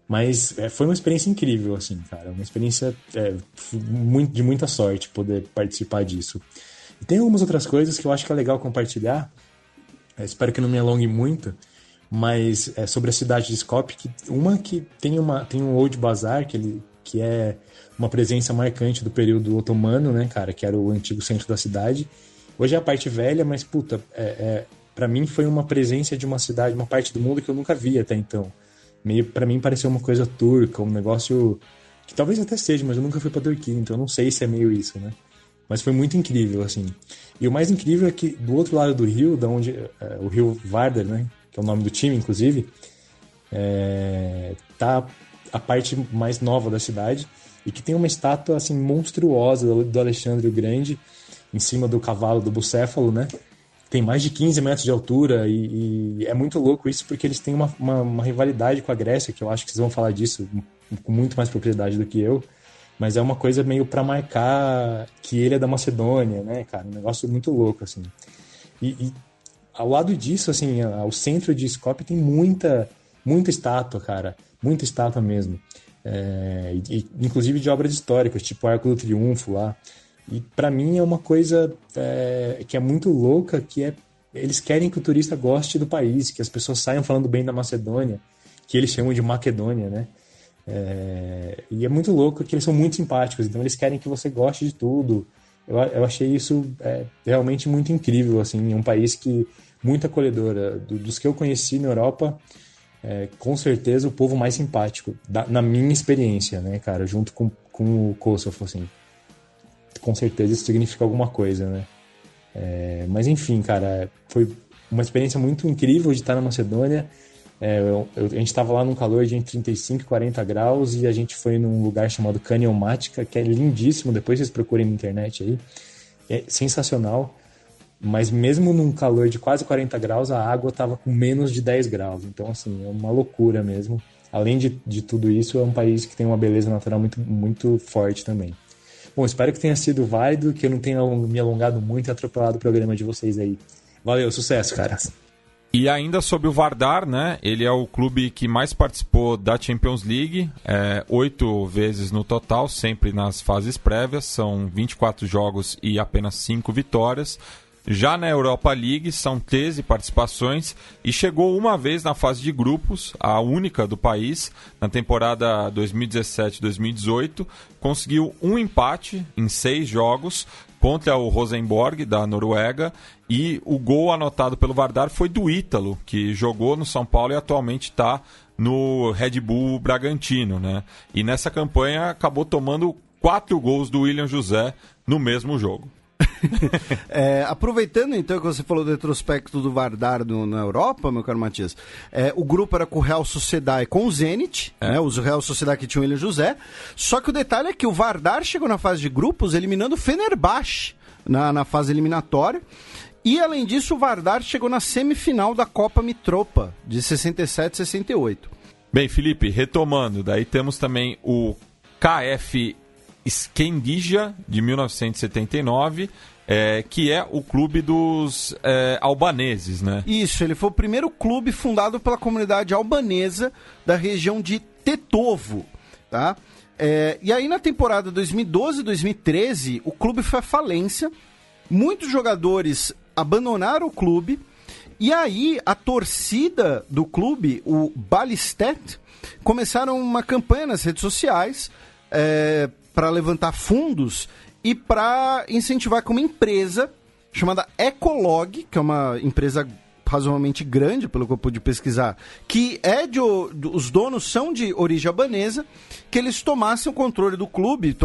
S5: Mas foi uma experiência incrível, assim, cara, uma experiência de muita sorte poder participar disso. E tem algumas outras coisas que eu acho que é legal compartilhar, espero que não me alongue muito, mas sobre a cidade de Skopje, que tem um Old Bazaar, que é uma presença marcante do período otomano, né, cara, que era o antigo centro da cidade. Hoje é a parte velha, mas, puta, pra mim foi uma presença de uma cidade, uma parte do mundo que eu nunca vi até então. Pra mim pareceu uma coisa turca, um negócio que talvez até seja, mas eu nunca fui pra Turquia, então eu não sei se é meio isso, né. Mas foi muito incrível, assim. E o mais incrível é que do outro lado do rio, da onde o rio Vardar, né, que é o nome do time, inclusive, tá a parte mais nova da cidade e que tem uma estátua assim monstruosa do Alexandre o Grande em cima do cavalo do Bucéfalo, né? tem mais de 15 metros de altura e é muito louco isso porque eles têm uma rivalidade com a Grécia, que eu acho que vocês vão falar disso com muito mais propriedade do que eu, mas é uma coisa meio para marcar que ele é da Macedônia, né, cara? Um negócio muito louco, assim. E ao lado disso, assim, ao centro de Skopje tem muita estátua, cara. Muita estátua mesmo. Inclusive de obras históricas, tipo o Arco do Triunfo lá. E para mim é uma coisa que é muito louca, eles querem que o turista goste do país, que as pessoas saiam falando bem da Macedônia, que eles chamam de Maquedônia, né? E é muito louco que eles são muito simpáticos, então eles querem que você goste de tudo. Eu achei isso realmente muito incrível, assim, um país que muito acolhedora. Dos que eu conheci na Europa, com certeza o povo mais simpático, na minha experiência, né, cara, junto com o Kosovo, assim. Com certeza isso significa alguma coisa, né? Mas enfim, cara, foi uma experiência muito incrível de estar na Macedônia. A gente estava lá num calor de entre 35 e 40 graus e a gente foi num lugar chamado Kaniomatica, que é lindíssimo, depois vocês procurem na internet aí. É sensacional, mas mesmo num calor de quase 40 graus, a água estava com menos de 10 graus. Então, assim, é uma loucura mesmo. Além de tudo isso, é um país que tem uma beleza natural muito, muito forte também. Bom, espero que tenha sido válido, que eu não tenha me alongado muito e atropelado o programa de vocês aí. Valeu, sucesso, cara.
S3: E ainda sobre o Vardar, né? Ele é o clube que mais participou da Champions League, 8 vezes no total, sempre nas fases prévias, são 24 jogos e apenas 5 vitórias. Já na Europa League são 13 participações e chegou uma vez na fase de grupos, a única do país, na temporada 2017-2018, conseguiu um empate em 6 jogos contra o Rosenborg, da Noruega, e o gol anotado pelo Vardar foi do Ítalo, que jogou no São Paulo e atualmente está no Red Bull Bragantino, né? E nessa campanha acabou tomando 4 gols do William José no mesmo jogo.
S4: Aproveitando então que você falou do retrospecto do Vardar na Europa, meu caro Matias, o grupo era com o Real Sociedad e com o Zenit, né, o Real Sociedad que tinha o William José, só que o detalhe é que o Vardar chegou na fase de grupos eliminando o Fenerbahçe na fase eliminatória, e além disso o Vardar chegou na semifinal da Copa Mitropa de 67 e 68.
S3: Bem, Felipe, retomando, daí temos também o KF Skendija, de 1979, que é o clube dos albaneses, né?
S4: Isso, ele foi o primeiro clube fundado pela comunidade albanesa da região de Tetovo, tá? E aí na temporada 2012-2013, o clube foi à falência, muitos jogadores abandonaram o clube, e aí a torcida do clube, o Ballestedt, começaram uma campanha nas redes sociais para levantar fundos e para incentivar que uma empresa chamada Ecolog, que é uma empresa razoavelmente grande, pelo que eu pude pesquisar, que os donos são de origem albanesa, que eles tomassem o controle do clube,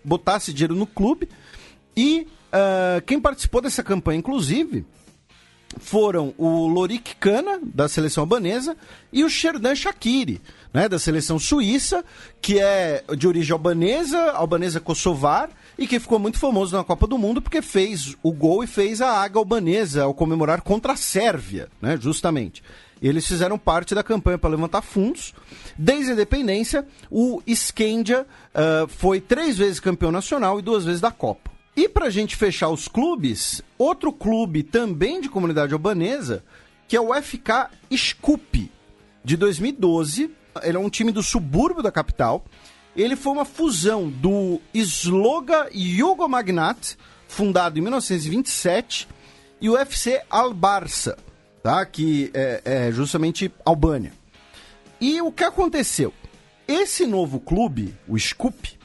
S4: botassem dinheiro no clube, e quem participou dessa campanha, inclusive, foram o Lorik Cana, da seleção albanesa, e o Xherdan Shaqiri, né, da seleção suíça, que é de origem albanesa kosovar, e que ficou muito famoso na Copa do Mundo porque fez o gol e fez a águia albanesa ao comemorar contra a Sérvia, né, justamente. Eles fizeram parte da campanha para levantar fundos. Desde a independência, o Skendija foi 3 vezes campeão nacional e 2 vezes da Copa. E para a gente fechar os clubes, outro clube também de comunidade albanesa, que é o FK Skopje, de 2012. Ele é um time do subúrbio da capital. Ele foi uma fusão do Sloga Jugomagnat, fundado em 1927, e o FC Al-Barça, tá? Que é justamente Albânia. E o que aconteceu? Esse novo clube, o Skopje,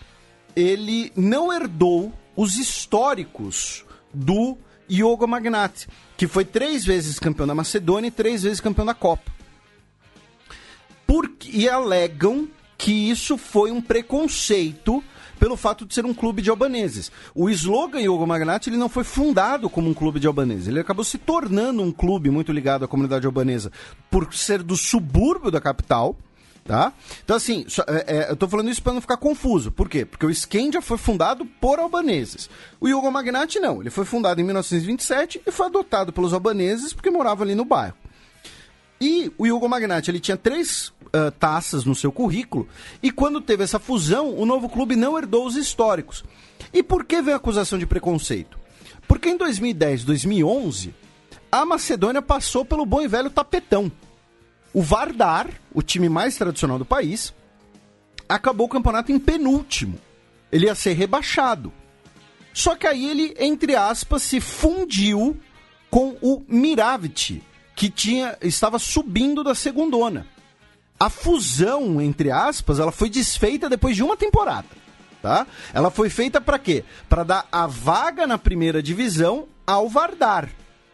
S4: ele não herdou os históricos do Jugomagnat, que foi 3 vezes campeão da Macedônia e 3 vezes campeão da Copa. E alegam que isso foi um preconceito pelo fato de ser um clube de albaneses. O Sloga Jugomagnat, ele não foi fundado como um clube de albaneses, ele acabou se tornando um clube muito ligado à comunidade albanesa por ser do subúrbio da capital, Tá? Então, assim, eu tô falando isso para não ficar confuso. Por quê? Porque o Skandia foi fundado por albaneses. O Yugo Magnati não. Ele foi fundado em 1927 e foi adotado pelos albaneses porque morava ali no bairro. E o Yugo Magnati, ele tinha 3 taças no seu currículo, e quando teve essa fusão, o novo clube não herdou os históricos. E por que veio a acusação de preconceito? Porque em 2010, 2011, a Macedônia passou pelo bom e velho tapetão. O Vardar, o time mais tradicional do país, acabou o campeonato em penúltimo. Ele ia ser rebaixado. Só que aí ele, entre aspas, se fundiu com o Miravici, que estava subindo da segundona. A fusão, entre aspas, ela foi desfeita depois de uma temporada. Tá? Ela foi feita para quê? Para dar a vaga na primeira divisão ao Vardar.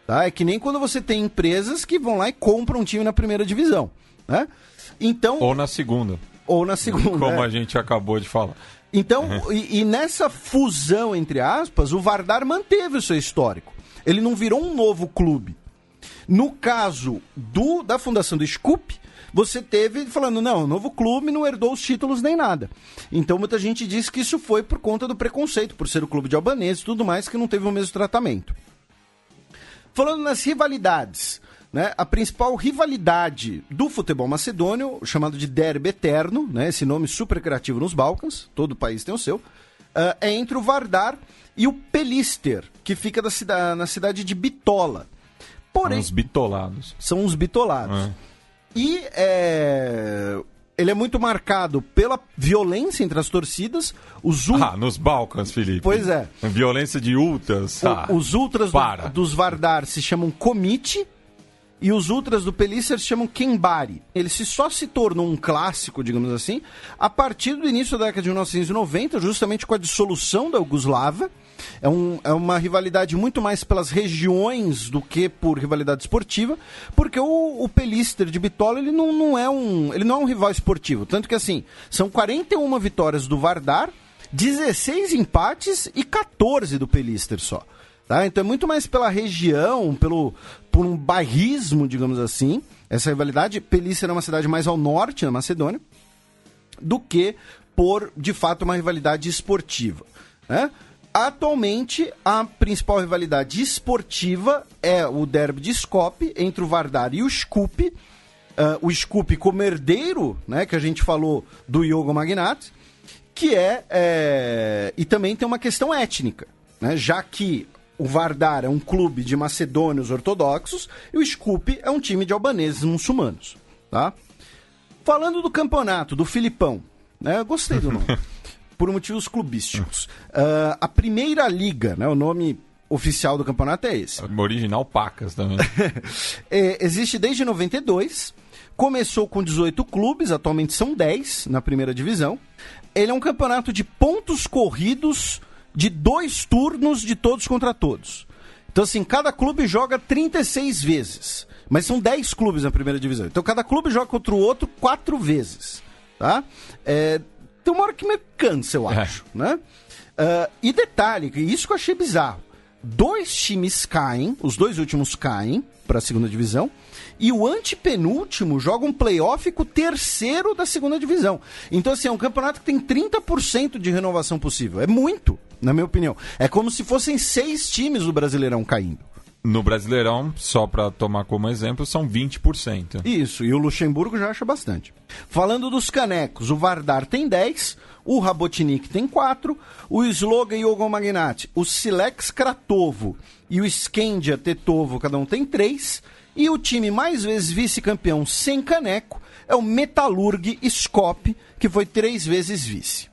S4: Tá? É que nem quando você tem empresas que vão lá e compram um time na primeira divisão. Né? Então,
S3: ou na segunda. Como a gente acabou de falar.
S4: Então, e nessa fusão, entre aspas, o Vardar manteve o seu histórico. Ele não virou um novo clube. No caso da fundação do Skup, você teve falando, não, o novo clube não herdou os títulos nem nada. Então muita gente diz que isso foi por conta do preconceito, por ser o clube de albaneses e tudo mais, que não teve o mesmo tratamento. Falando nas rivalidades, né, a principal rivalidade do futebol macedônio, chamado de Derby Eterno, né, esse nome super criativo nos Balcãs, todo país tem o seu, é entre o Vardar e o Pelister, que fica na cidade de Bitola. Porém,
S3: uns bitolados.
S4: São uns bitolados. E ele é muito marcado pela violência entre as torcidas.
S3: Nos Balcãs, Felipe.
S4: Pois é.
S3: Violência de ultras.
S4: Os ultras dos Vardar se chamam Komiti e os ultras do Pelicer se chamam Kembari. Ele só se tornou um clássico, digamos assim, a partir do início da década de 1990, justamente com a dissolução da Iugoslávia. É uma rivalidade muito mais pelas regiões do que por rivalidade esportiva, porque o Pelister de Bitola ele não é um rival esportivo. Tanto que, assim, são 41 vitórias do Vardar, 16 empates e 14 do Pelister só. Tá? Então é muito mais pela região, por um bairrismo, digamos assim, essa rivalidade. Pelicer é uma cidade mais ao norte da Macedônia, do que por, de fato, uma rivalidade esportiva. Né? Atualmente, a principal rivalidade esportiva é o derby de Skopje, entre o Vardar e o Skup. O Skup como herdeiro, né, que a gente falou do Yugo Magnati, que e também tem uma questão étnica, né, já que o Vardar é um clube de macedônios ortodoxos e o Skup é um time de albaneses muçulmanos. Tá? Falando do campeonato, do Filipão, né, eu gostei do nome. Por motivos clubísticos. A Primeira Liga, né, o nome oficial do campeonato é esse.
S3: Original Pacas também.
S4: Existe desde 92, começou com 18 clubes, atualmente são 10 na primeira divisão. Ele é um campeonato de pontos corridos de 2 turnos de todos contra todos. Então, assim, cada clube joga 36 vezes, mas são 10 clubes na primeira divisão. Então, cada clube joga contra o outro 4 vezes, tá? Tem uma hora que me cansa, eu acho, né? E detalhe, isso que eu achei bizarro. 2 times caem, os 2 últimos caem para a segunda divisão, e o antepenúltimo joga um playoff com o terceiro da segunda divisão. Então, assim, é um campeonato que tem 30% de renovação possível. É muito, na minha opinião. É como se fossem 6 times do Brasileirão caindo.
S3: No Brasileirão, só para tomar como exemplo, são 20%.
S4: Isso, e o Luxemburgo já acha bastante. Falando dos canecos, o Vardar tem 10, o Rabotnik tem 4, o Sloga Yugo Magnati, o Silex Kratovo e o Skandia Tetovo, cada um tem 3, e o time mais vezes vice-campeão sem caneco é o Metalurg Skopje, que foi 3 vezes vice.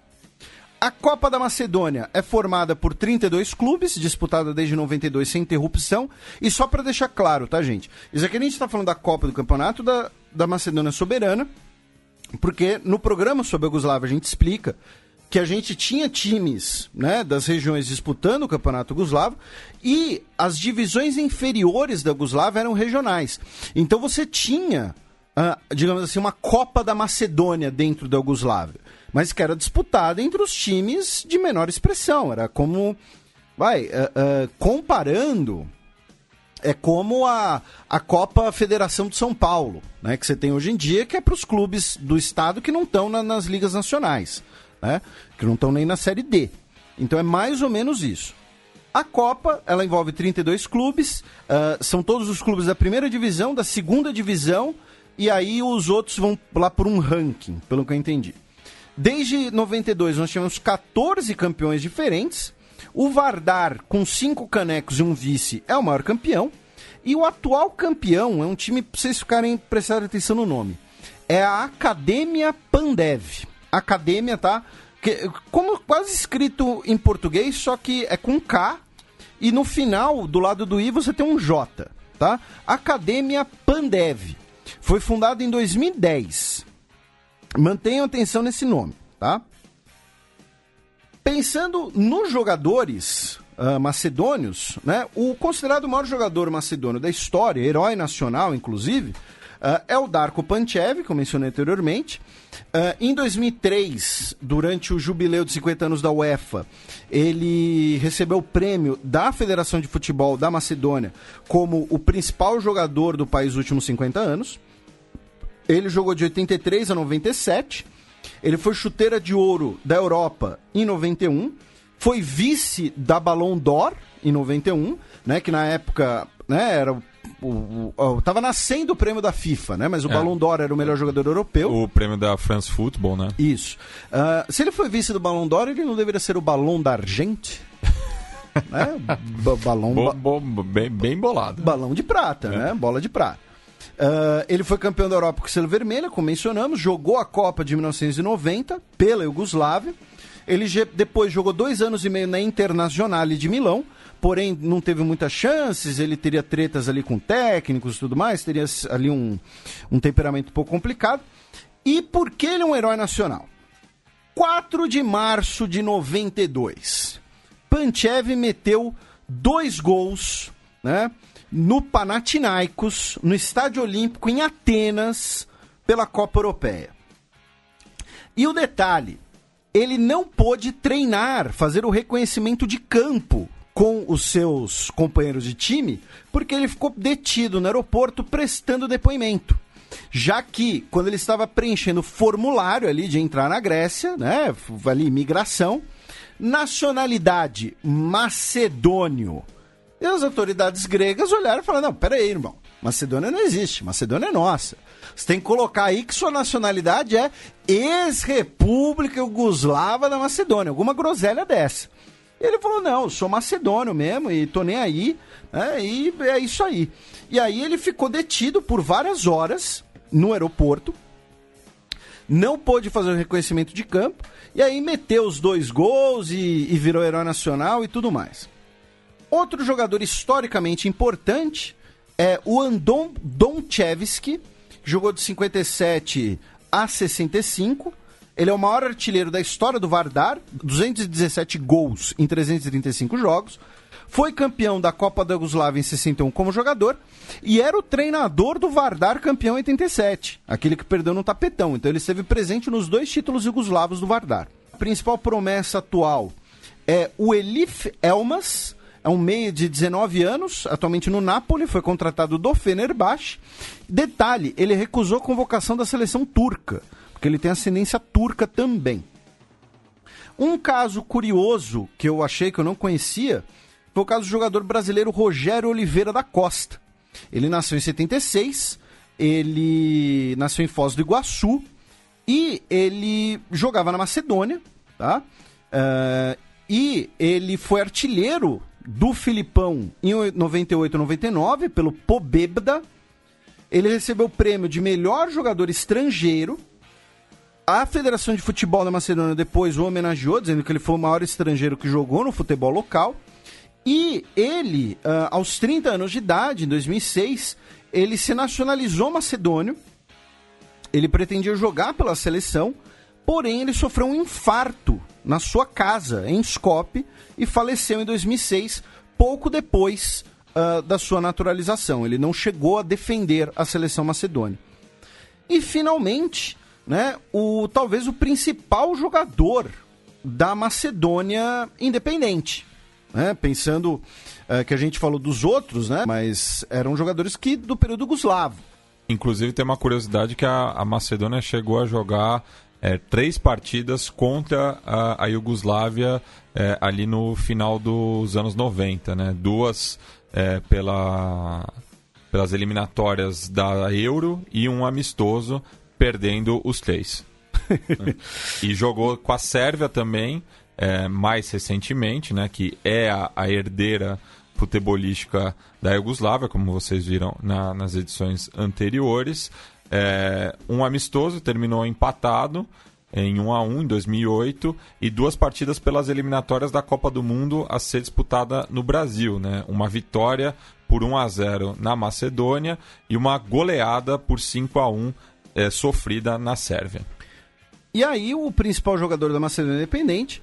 S4: A Copa da Macedônia é formada por 32 clubes, disputada desde 92 sem interrupção. E só para deixar claro, tá, gente? Isso aqui a gente está falando da Copa do Campeonato da Macedônia Soberana, porque no programa sobre a Iugoslávia a gente explica que a gente tinha times, né, das regiões disputando o Campeonato Iugoslavo e as divisões inferiores da Iugoslávia eram regionais. Então você tinha, digamos assim, uma Copa da Macedônia dentro da Iugoslávia, mas que era disputada entre os times de menor expressão. Era como, comparando É como a Copa Federação de São Paulo, né, que você tem hoje em dia, que é para os clubes do estado que não estão nas ligas nacionais, né, que não estão nem na Série D. Então é mais ou menos isso. A Copa, ela envolve 32 clubes, são todos os clubes da primeira divisão, da segunda divisão, e aí os outros vão lá por um ranking, pelo que eu entendi. Desde 92 nós tivemos 14 campeões diferentes. O Vardar, com 5 canecos e um vice, é o maior campeão. E o atual campeão é um time, para vocês prestarem atenção no nome, é a Academia Pandev. Academia, tá? Como quase escrito em português, só que é com K. E no final, do lado do I, você tem um J, tá? Academia Pandev. Foi fundada em 2010. Mantenham atenção nesse nome, tá? Pensando nos jogadores macedônios, né? O considerado maior jogador macedônio da história, herói nacional, inclusive, é o Darko Pančević, que eu mencionei anteriormente. Em 2003, durante o jubileu de 50 anos da UEFA, ele recebeu o prêmio da Federação de Futebol da Macedônia como o principal jogador do país nos últimos 50 anos. Ele jogou de 83 a 97. Ele foi chuteira de ouro da Europa em 91. Foi vice da Ballon d'Or em 91, né, que na época, né, era tava nascendo o prêmio da FIFA, né? Mas o Ballon d'Or era o melhor jogador europeu.
S3: O prêmio da France Football, né?
S4: Isso. Se ele foi vice do Ballon d'Or, ele não deveria ser o Ballon d'Argent? Né?
S3: Bem bolado.
S4: Balão de prata, né? Bola de prata. Ele foi campeão da Europa com estrela vermelha, como mencionamos, jogou a Copa de 1990 pela Iugoslávia. Ele depois jogou 2 anos e meio na Internazionale de Milão, porém não teve muitas chances, ele teria tretas ali com técnicos e tudo mais, teria ali um temperamento um pouco complicado. E por que ele é um herói nacional? 4 de março de 92, Pančević meteu 2 gols, né, no Panathinaikos, no Estádio Olímpico em Atenas, pela Copa Europeia. E o detalhe, ele não pôde treinar, fazer o reconhecimento de campo com os seus companheiros de time, porque ele ficou detido no aeroporto prestando depoimento. Já que, quando ele estava preenchendo o formulário ali de entrar na Grécia, né, ali imigração, nacionalidade macedônio. E as autoridades gregas olharam e falaram, não, peraí, irmão, Macedônia não existe, Macedônia é nossa. Você tem que colocar aí que sua nacionalidade é ex-república Iugoslava da Macedônia, alguma groselha dessa. E ele falou, não, eu sou macedônio mesmo e tô nem aí, né, e é isso aí. E aí ele ficou detido por várias horas no aeroporto, não pôde fazer o reconhecimento de campo, e aí meteu os 2 gols e virou herói nacional e tudo mais. Outro jogador historicamente importante é o Andon Dončevski, que jogou de 57 a 65. Ele é o maior artilheiro da história do Vardar, 217 gols em 335 jogos. Foi campeão da Copa da Iugoslávia em 61 como jogador e era o treinador do Vardar campeão em 87, aquele que perdeu no tapetão. Então ele esteve presente nos 2 títulos iugoslavos do Vardar. A principal promessa atual é o Elif Elmas, é um meia de 19 anos, atualmente no Napoli, foi contratado do Fenerbahçe. Detalhe, ele recusou a convocação da seleção turca, porque ele tem ascendência turca também. Um caso curioso que eu achei que eu não conhecia foi o caso do jogador brasileiro Rogério Oliveira da Costa. Ele nasceu em 76, ele nasceu em Foz do Iguaçu e ele jogava na Macedônia, tá? E ele foi artilheiro do Filipão em 98-99 pelo Pobebda. Ele recebeu o prêmio de melhor jogador estrangeiro. A Federação de Futebol da Macedônia depois o homenageou, dizendo que ele foi o maior estrangeiro que jogou no futebol local. E ele, aos 30 anos de idade, em 2006, ele se nacionalizou macedônio. Ele pretendia jogar pela seleção, porém ele sofreu um infarto na sua casa, em Skopje, e faleceu em 2006, pouco depois da sua naturalização. Ele não chegou a defender a seleção macedônia. E, finalmente, né, talvez o principal jogador da Macedônia independente, né? Pensando que a gente falou dos outros, né? Mas eram jogadores do período jugoslavo.
S3: Inclusive tem uma curiosidade que a Macedônia chegou a jogar 3 partidas contra a Iugoslávia ali no final dos anos 90, né? 2 pelas eliminatórias da Euro e um amistoso, perdendo os 3. E jogou com a Sérvia também, mais recentemente, né? Que é a herdeira futebolística da Iugoslávia, como vocês viram nas edições anteriores. Um amistoso, terminou empatado em 1-1 em 2008, e 2 partidas pelas eliminatórias da Copa do Mundo a ser disputada no Brasil, né? Uma vitória por 1-0 na Macedônia e uma goleada por 5-1 sofrida na Sérvia.
S4: E aí o principal jogador da Macedônia Independente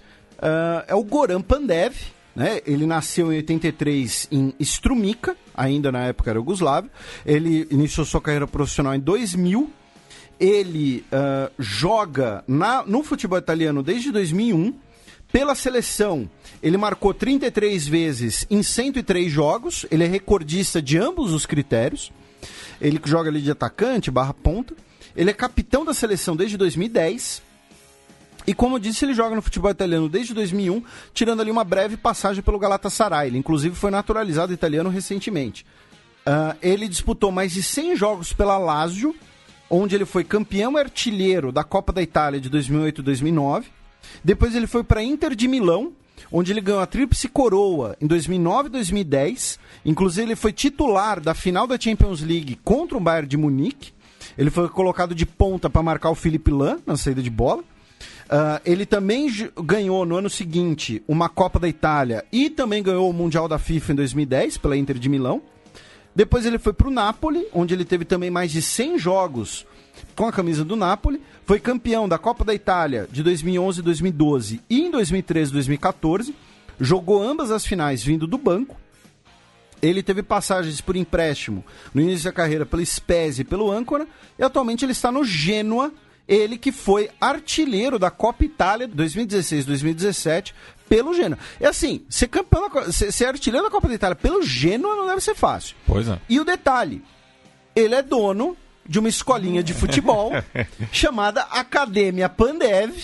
S4: é o Goran Pandev, né? Ele nasceu em 83 em Strumica, ainda na época era Iugoslávia. Ele iniciou sua carreira profissional em 2000. Ele joga no futebol italiano desde 2001. Pela seleção, ele marcou 33 vezes em 103 jogos. Ele é recordista de ambos os critérios. Ele joga ali de atacante, /ponta. Ele é capitão da seleção desde 2010. E como eu disse, ele joga no futebol italiano desde 2001, tirando ali uma breve passagem pelo Galatasaray. Ele, inclusive, foi naturalizado italiano recentemente. Ele disputou mais de 100 jogos pela Lazio, onde ele foi campeão e artilheiro da Copa da Itália de 2008 e 2009. Depois ele foi para Inter de Milão, onde ele ganhou a tríplice coroa em 2009 e 2010. Inclusive, ele foi titular da final da Champions League contra o Bayern de Munique. Ele foi colocado de ponta para marcar o Philipp Lahm na saída de bola. Ele também ganhou no ano seguinte uma Copa da Itália e também ganhou o Mundial da FIFA em 2010 pela Inter de Milão. Depois ele foi para o Napoli, onde ele teve também mais de 100 jogos com a camisa do Napoli. Foi campeão da Copa da Itália de 2011 e 2012 e em 2013 e 2014. Jogou ambas as finais vindo do banco. Ele teve passagens por empréstimo no início da carreira pela Spezia e pelo Ancona. E atualmente ele está no Genoa. Ele que foi artilheiro da Copa Itália 2016-2017 pelo Genoa. É assim, ser artilheiro da Copa da Itália pelo Genoa não deve ser fácil.
S3: Pois é.
S4: E o detalhe, ele é dono de uma escolinha de futebol chamada Academia Pandev,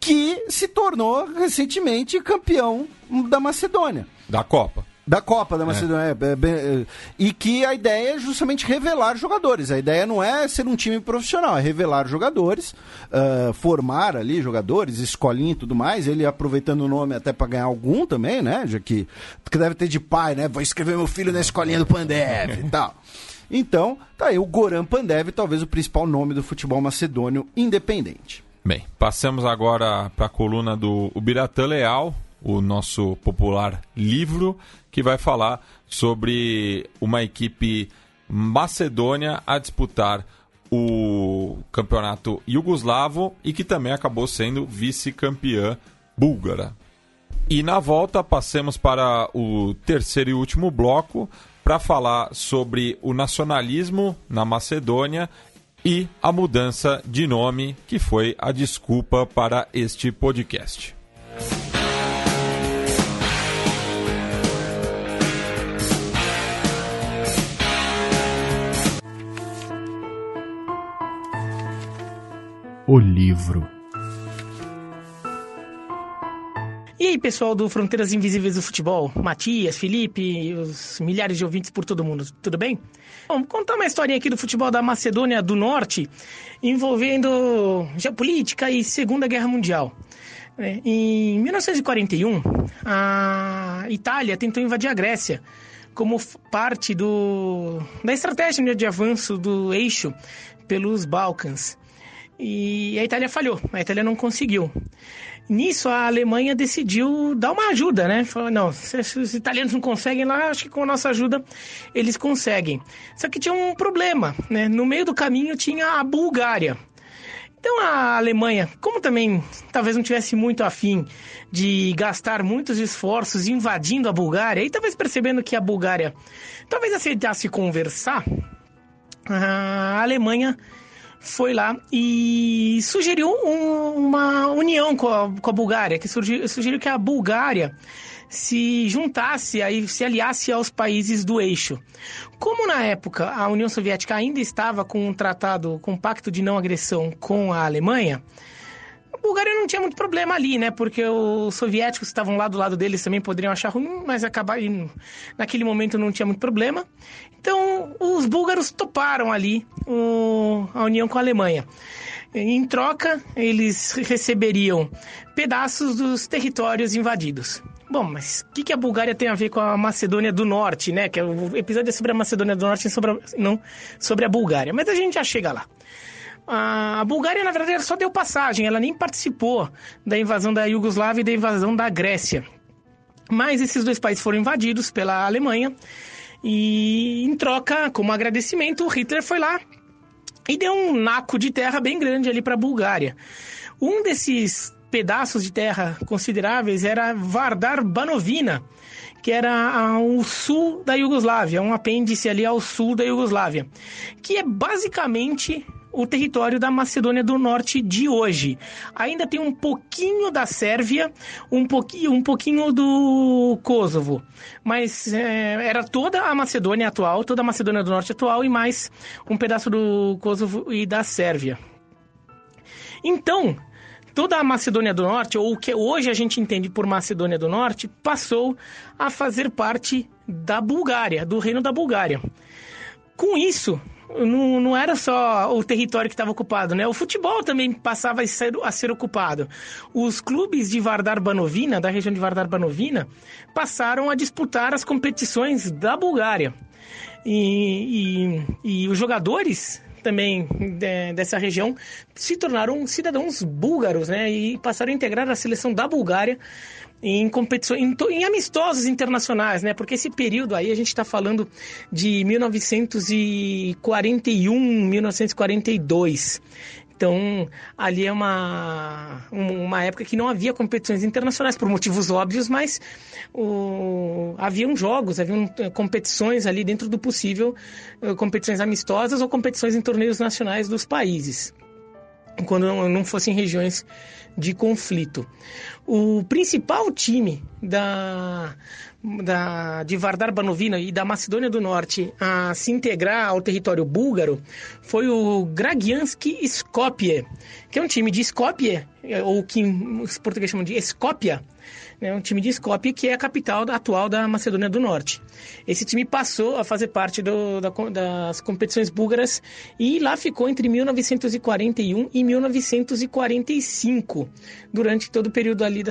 S4: que se tornou recentemente campeão da Macedônia.
S3: Da Copa
S4: Da Macedônia. E que a ideia é justamente revelar jogadores. A ideia não é ser um time profissional, é revelar jogadores, formar ali jogadores, escolinha e tudo mais. Ele aproveitando o nome até para ganhar algum também, né? Já que deve ter de pai, né? Vou inscrever meu filho na escolinha do Pandev e tal. Então, tá aí o Goran Pandev, talvez o principal nome do futebol macedônio independente.
S3: Bem, passamos agora para a coluna do Biratã Leal, o nosso popular livro, que vai falar sobre uma equipe macedônia a disputar o campeonato iugoslavo e que também acabou sendo vice-campeã búlgara. E na volta passemos para o terceiro e último bloco para falar sobre o nacionalismo na Macedônia e a mudança de nome, que foi a desculpa para este podcast.
S4: O livro.
S6: E aí, pessoal do Fronteiras Invisíveis do Futebol, Matias, Felipe e os milhares de ouvintes por todo mundo, tudo bem? Bom, vou contar uma historinha aqui do futebol da Macedônia do Norte, envolvendo geopolítica e Segunda Guerra Mundial. Em 1941, a Itália tentou invadir a Grécia, como parte da estratégia de avanço do eixo pelos Balcãs. E a Itália falhou, a Itália não conseguiu. Nisso, a Alemanha decidiu dar uma ajuda, né? Falou, não, se os italianos não conseguem lá, acho que com a nossa ajuda eles conseguem. Só que tinha um problema, né? No meio do caminho tinha a Bulgária. Então a Alemanha, como também talvez não tivesse muito afim de gastar muitos esforços invadindo a Bulgária, e talvez percebendo que a Bulgária talvez aceitasse conversar, a Alemanha foi lá e sugeriu uma união com a Bulgária, que sugeriu que a Bulgária se juntasse, aí, se aliasse aos países do eixo. Como na época a União Soviética ainda estava com um tratado, com um pacto de não agressão com a Alemanha, a Bulgária não tinha muito problema ali, né? Porque os soviéticos estavam lá do lado deles também poderiam achar ruim, mas naquele momento não tinha muito problema. Então, os búlgaros toparam ali a união com a Alemanha. Em troca, eles receberiam pedaços dos territórios invadidos. Bom, mas o que a Bulgária tem a ver com a Macedônia do Norte, né? Que o episódio é sobre a Macedônia do Norte e não sobre a Bulgária. Mas a gente já chega lá. A Bulgária, na verdade, só deu passagem. Ela nem participou da invasão da Iugoslávia e da invasão da Grécia. Mas esses dois países foram invadidos pela Alemanha. E, em troca, como agradecimento, o Hitler foi lá e deu um naco de terra bem grande ali para a Bulgária. Um desses pedaços de terra consideráveis era Vardar Banovina, que era ao sul da Iugoslávia, um apêndice ali ao sul da Iugoslávia, que é basicamente o território da Macedônia do Norte de hoje. Ainda tem um pouquinho da Sérvia, um pouquinho do Kosovo, mas era toda a Macedônia atual, toda a Macedônia do Norte atual e mais um pedaço do Kosovo e da Sérvia. Então, toda a Macedônia do Norte, ou o que hoje a gente entende por Macedônia do Norte, passou a fazer parte da Bulgária, do Reino da Bulgária. Com isso, não era só o território que estava ocupado, né? O futebol também passava a ser ocupado. Os clubes de Vardar Banovina, da região de Vardar Banovina, passaram a disputar as competições da Bulgária. E os jogadores também dessa região se tornaram cidadãos búlgaros, né? E passaram a integrar a seleção da Bulgária em competições, em amistosos internacionais, né? Porque esse período aí a gente está falando de 1941, 1942. Então, ali é uma época que não havia competições internacionais, por motivos óbvios, mas haviam jogos, haviam competições ali dentro do possível, competições amistosas ou competições em torneios nacionais dos países, quando não fossem regiões de conflito. O principal time de Vardar Banovina e da Macedônia do Norte a se integrar ao território búlgaro foi o Gragianski Skopje, que é um time de Skopje, ou que os portugueses chamam de Skopje, né, um time de Skopje, que é a capital atual da Macedônia do Norte. Esse time passou a fazer parte das competições búlgaras e lá ficou entre 1941 e 1945, durante todo o período ali,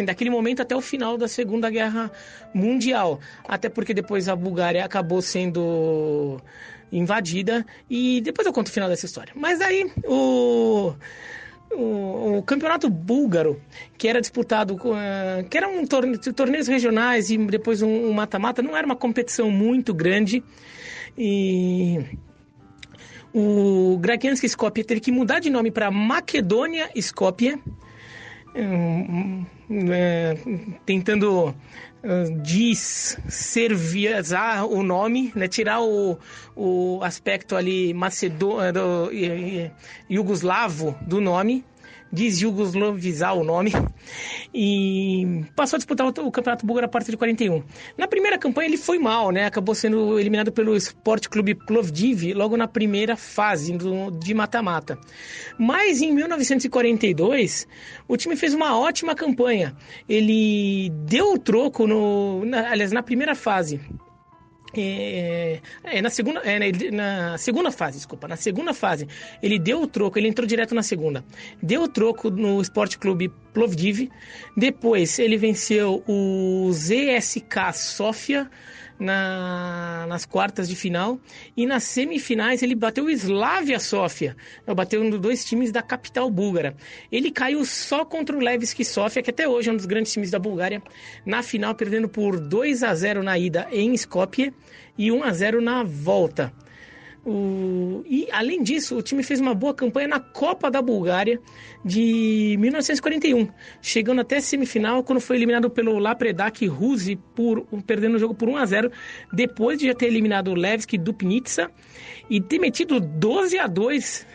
S6: daquele momento até o final da Segunda Guerra Mundial. Até porque depois a Bulgária acabou sendo invadida e depois eu conto o final dessa história. Mas aí o campeonato búlgaro, que era disputado, que eram torneios regionais e depois um mata-mata, não era uma competição muito grande, e o Gragianski Skopje teve que mudar de nome para Macedônia Skopje, tentando desserviazar o nome, né, tirar o aspecto ali iugoslavo do nome, desjugoslavizar o nome, e passou a disputar o Campeonato Búlgaro a partir de 41. Na primeira campanha ele foi mal, né? Acabou sendo eliminado pelo Sport Clube Plovdiv logo na primeira fase de mata-mata. Mas em 1942 o time fez uma ótima campanha. Ele deu o troco na primeira fase. Na segunda fase, ele deu o troco, ele entrou direto na segunda. Deu o troco no Sport Clube Plovdiv. Depois ele venceu o ZSK Sofia nas quartas de final, e nas semifinais ele bateu o Slavia Sofia, bateu dois times da capital búlgara. Ele caiu só contra o Levski Sofia, que até hoje é um dos grandes times da Bulgária, na final, perdendo por 2-0 na ida em Skopje e 1-0 na volta. E, além disso, o time fez uma boa campanha na Copa da Bulgária de 1941, chegando até a semifinal, quando foi eliminado pelo Lapredak Ruzi, perdendo o jogo por 1-0, depois de já ter eliminado o Levski Dupnitsa e ter metido 12-2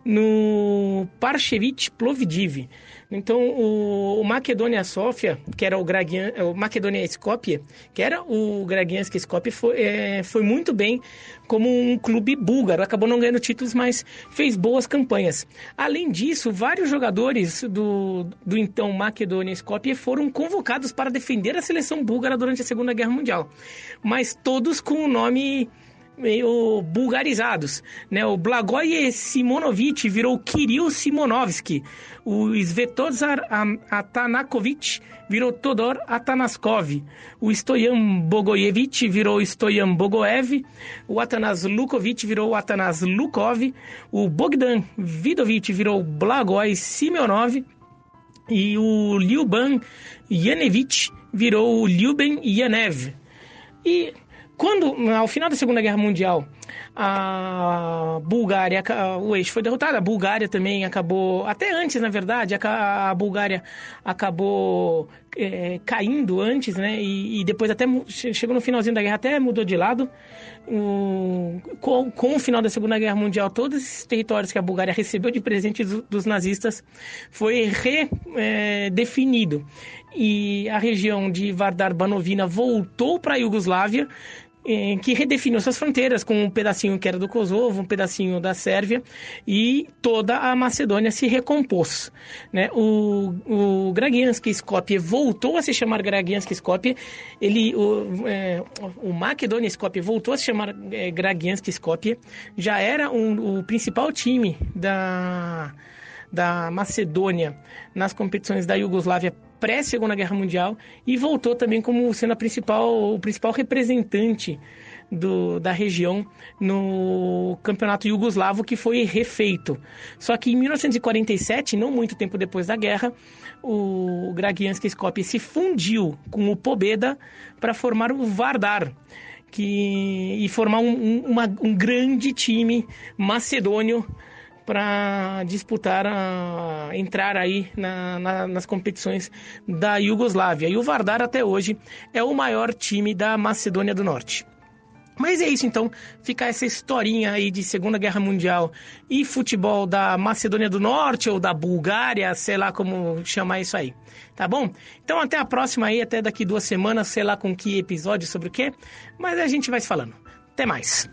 S6: no Parchevich Plovdiv. Então, o Makedônia Sofia, que era o Makedônia Skopje, que era o Gragianski Skopje, foi muito bem como um clube búlgaro. Acabou não ganhando títulos, mas fez boas campanhas. Além disso, vários jogadores do então Makedônia Skopje foram convocados para defender a seleção búlgara durante a Segunda Guerra Mundial. Mas todos com o nome meio bulgarizados, né? O Blagoje Simonovic virou Kirill Simonovsky, o Svetozar Atanakovic virou Todor Atanaskov, o Stoyan Bogojevic virou Stoyan Bogoev, o Atanas Lukovic virou Atanas Lukov, o Bogdan Vidovic virou Blagoj Simeonov e o Lyuban Yanevich virou o Lyuben Yanev. E quando, ao final da Segunda Guerra Mundial, a Bulgária, o eixo foi derrotado, a Bulgária também acabou, até antes, na verdade, a Bulgária acabou caindo antes, né? E depois até chegou no finalzinho da guerra, até mudou de lado. Com o final da Segunda Guerra Mundial, todos esses territórios que a Bulgária recebeu de presente dos nazistas foi redefinido. E a região de Vardar-Banovina voltou para a Iugoslávia, que redefiniu suas fronteiras com um pedacinho que era do Kosovo, um pedacinho da Sérvia, e toda a Macedônia se recompôs, né? O Gragianski Skopje voltou a se chamar Gragianski Skopje, o Makedônia Skopje voltou a se chamar Gragianski Skopje, já era o principal time da Macedônia nas competições da Iugoslávia pré-Segunda Guerra Mundial e voltou também como sendo o principal representante da região no campeonato iugoslavo, que foi refeito. Só que em 1947, não muito tempo depois da guerra, o Gragianski Skopje se fundiu com o Pobeda para formar o Vardar, e formar um grande time macedônio para disputar, entrar aí nas competições da Iugoslávia. E o Vardar até hoje é o maior time da Macedônia do Norte. Mas é isso então, fica essa historinha aí de Segunda Guerra Mundial e futebol da Macedônia do Norte ou da Bulgária, sei lá como chamar isso aí, tá bom? Então até a próxima aí, até daqui 2 semanas, sei lá com que episódio, sobre o quê, mas a gente vai se falando. Até mais!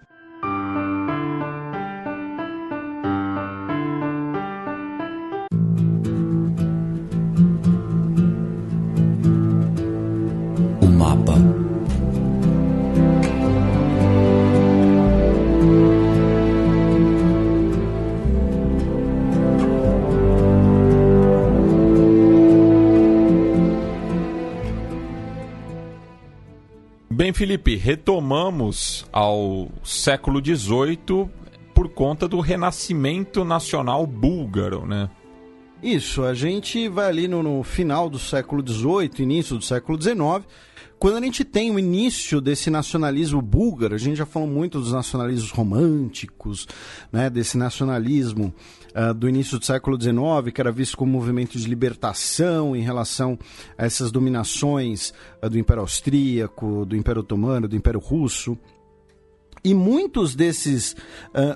S3: Bem, Felipe, retomamos ao século XVIII por conta do renascimento nacional búlgaro, né?
S4: Isso, a gente vai ali no final do século XVIII, início do século XIX, quando a gente tem o início desse nacionalismo búlgaro. A gente já falou muito dos nacionalismos românticos, né, desse nacionalismo do início do século XIX, que era visto como um movimento de libertação em relação a essas dominações do Império Austríaco, do Império Otomano, do Império Russo. E muitos desses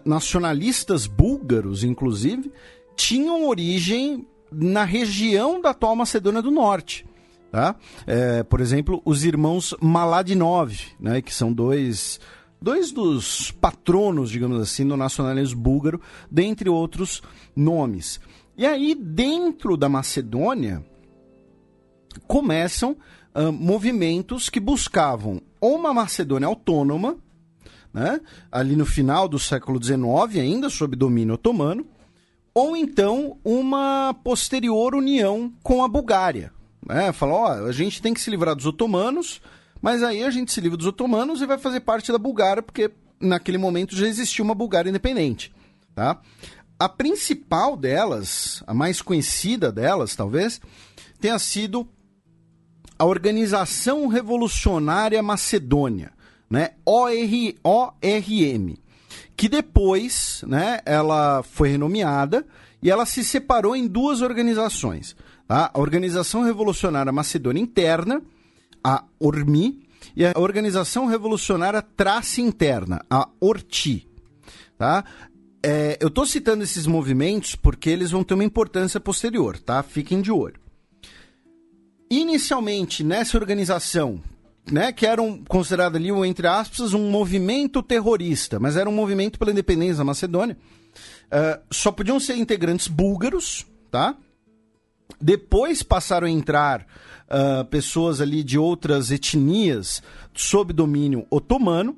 S4: nacionalistas búlgaros, inclusive, tinham origem na região da atual Macedônia do Norte. Tá? Por exemplo, os irmãos Maladinov, né, que são dois dos patronos, digamos assim, do nacionalismo búlgaro, dentre outros nomes. E aí, dentro da Macedônia, começam movimentos que buscavam ou uma Macedônia autônoma, né, ali no final do século XIX, ainda sob domínio otomano, ou então uma posterior união com a Bulgária. Falou, a gente tem que se livrar dos otomanos, mas aí a gente se livra dos otomanos e vai fazer parte da Bulgária, porque naquele momento já existia uma Bulgária independente. Tá? A principal delas, a mais conhecida delas, talvez, tenha sido a Organização Revolucionária Macedônia, né? ORM, que depois, né, ela foi renomeada e ela se separou em 2 organizações. Tá? A Organização Revolucionária Macedônia Interna, a ORMI, e a Organização Revolucionária Trácia Interna, a ORTI. Tá? eu estou citando esses movimentos porque eles vão ter uma importância posterior, tá? Fiquem de olho. Inicialmente, nessa organização, né, que era considerado ali, entre aspas, um movimento terrorista, mas era um movimento pela independência da Macedônia, só podiam ser integrantes búlgaros, tá? Depois passaram a entrar pessoas ali de outras etnias sob domínio otomano.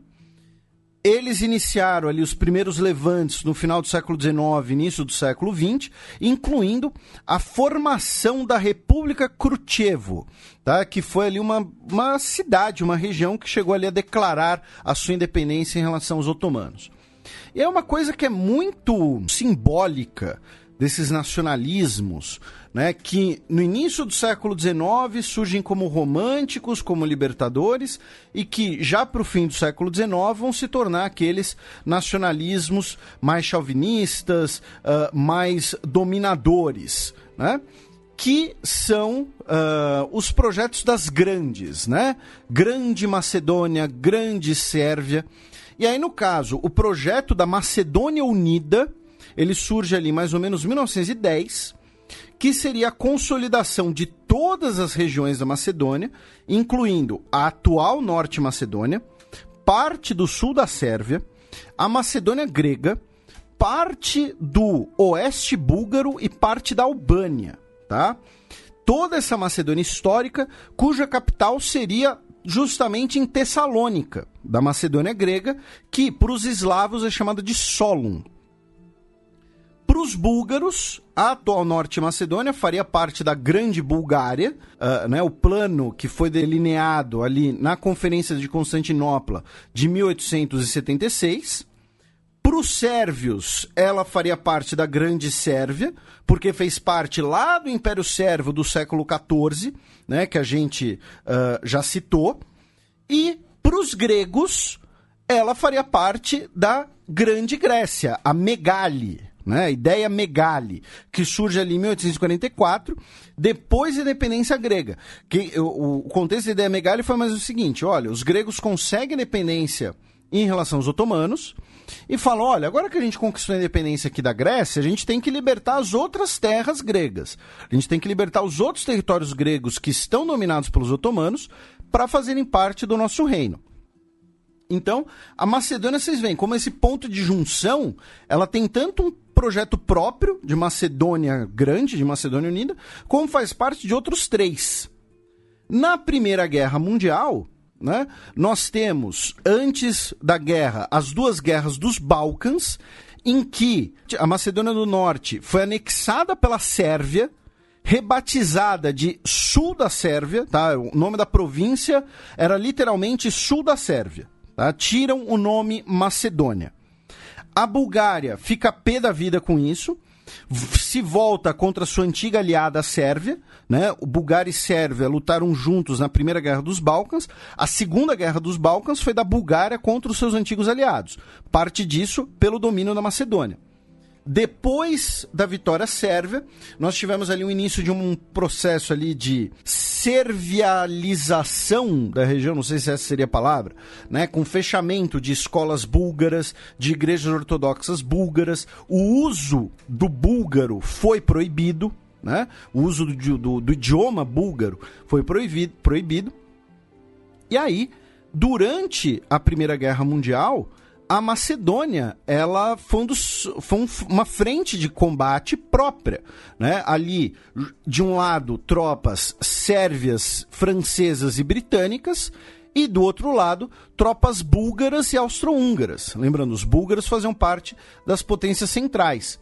S4: Eles iniciaram ali os primeiros levantes no final do século XIX, início do século XX, incluindo a formação da República Kruševo, tá? Que foi ali uma cidade, uma região que chegou ali a declarar a sua independência em relação aos otomanos. E é uma coisa que é muito simbólica desses nacionalismos, né, que no início do século XIX surgem como românticos, como libertadores, e que já para o fim do século XIX vão se tornar aqueles nacionalismos mais chauvinistas, mais dominadores, né? Que são os projetos das grandes, né? Grande Macedônia, Grande Sérvia. E aí, no caso, o projeto da Macedônia Unida, ele surge ali mais ou menos em 1910, que seria a consolidação de todas as regiões da Macedônia, incluindo a atual Norte Macedônia, parte do sul da Sérvia, a Macedônia grega, parte do oeste búlgaro e parte da Albânia, tá? Toda essa Macedônia histórica, cuja capital seria justamente em Tessalônica, da Macedônia grega, que para os eslavos é chamada de Solun. Para os búlgaros, a atual Norte Macedônia faria parte da Grande Bulgária, né, o plano que foi delineado ali na Conferência de Constantinopla de 1876. Para os sérvios, ela faria parte da Grande Sérvia, porque fez parte lá do Império Sérvio do século XIV, né, que a gente já citou. E para os gregos, ela faria parte da Grande Grécia, a Megali, né, a ideia Megali, que surge ali em 1844, depois da independência grega. O contexto da ideia Megali foi mais o seguinte: olha, os gregos conseguem independência em relação aos otomanos e falam, olha, agora que a gente conquistou a independência aqui da Grécia, a gente tem que libertar as outras terras gregas. A gente tem que libertar os outros territórios gregos que estão dominados pelos otomanos para fazerem parte do nosso reino. Então, a Macedônia, vocês veem, como esse ponto de junção, ela tem tanto um projeto próprio de Macedônia Grande, de Macedônia Unida, como faz parte de outros três. Na Primeira Guerra Mundial, né, nós temos, antes da guerra, as duas guerras dos Balcãs, em que a Macedônia do Norte foi anexada pela Sérvia, rebatizada de Sul da Sérvia, tá? O nome da província era literalmente Sul da Sérvia. Tá? Tiram o nome Macedônia. A Bulgária fica pé da vida com isso, se volta contra sua antiga aliada, a Sérvia, né? O Bulgária e Sérvia lutaram juntos na Primeira Guerra dos Balcãs. A Segunda Guerra dos Balcãs foi da Bulgária contra os seus antigos aliados. Parte disso pelo domínio da Macedônia. Depois da vitória sérvia, nós tivemos ali o início de um processo ali de servialização da região, não sei se essa seria a palavra, né? Com fechamento de escolas búlgaras, de igrejas ortodoxas búlgaras. O uso do búlgaro foi proibido, né? O uso do idioma búlgaro foi proibido. E aí, durante a Primeira Guerra Mundial, a Macedônia, ela foi uma frente de combate própria, né? Ali, de um lado, tropas sérvias, francesas e britânicas, e do outro lado, tropas búlgaras e austro-húngaras. Lembrando, os búlgaros faziam parte das potências centrais.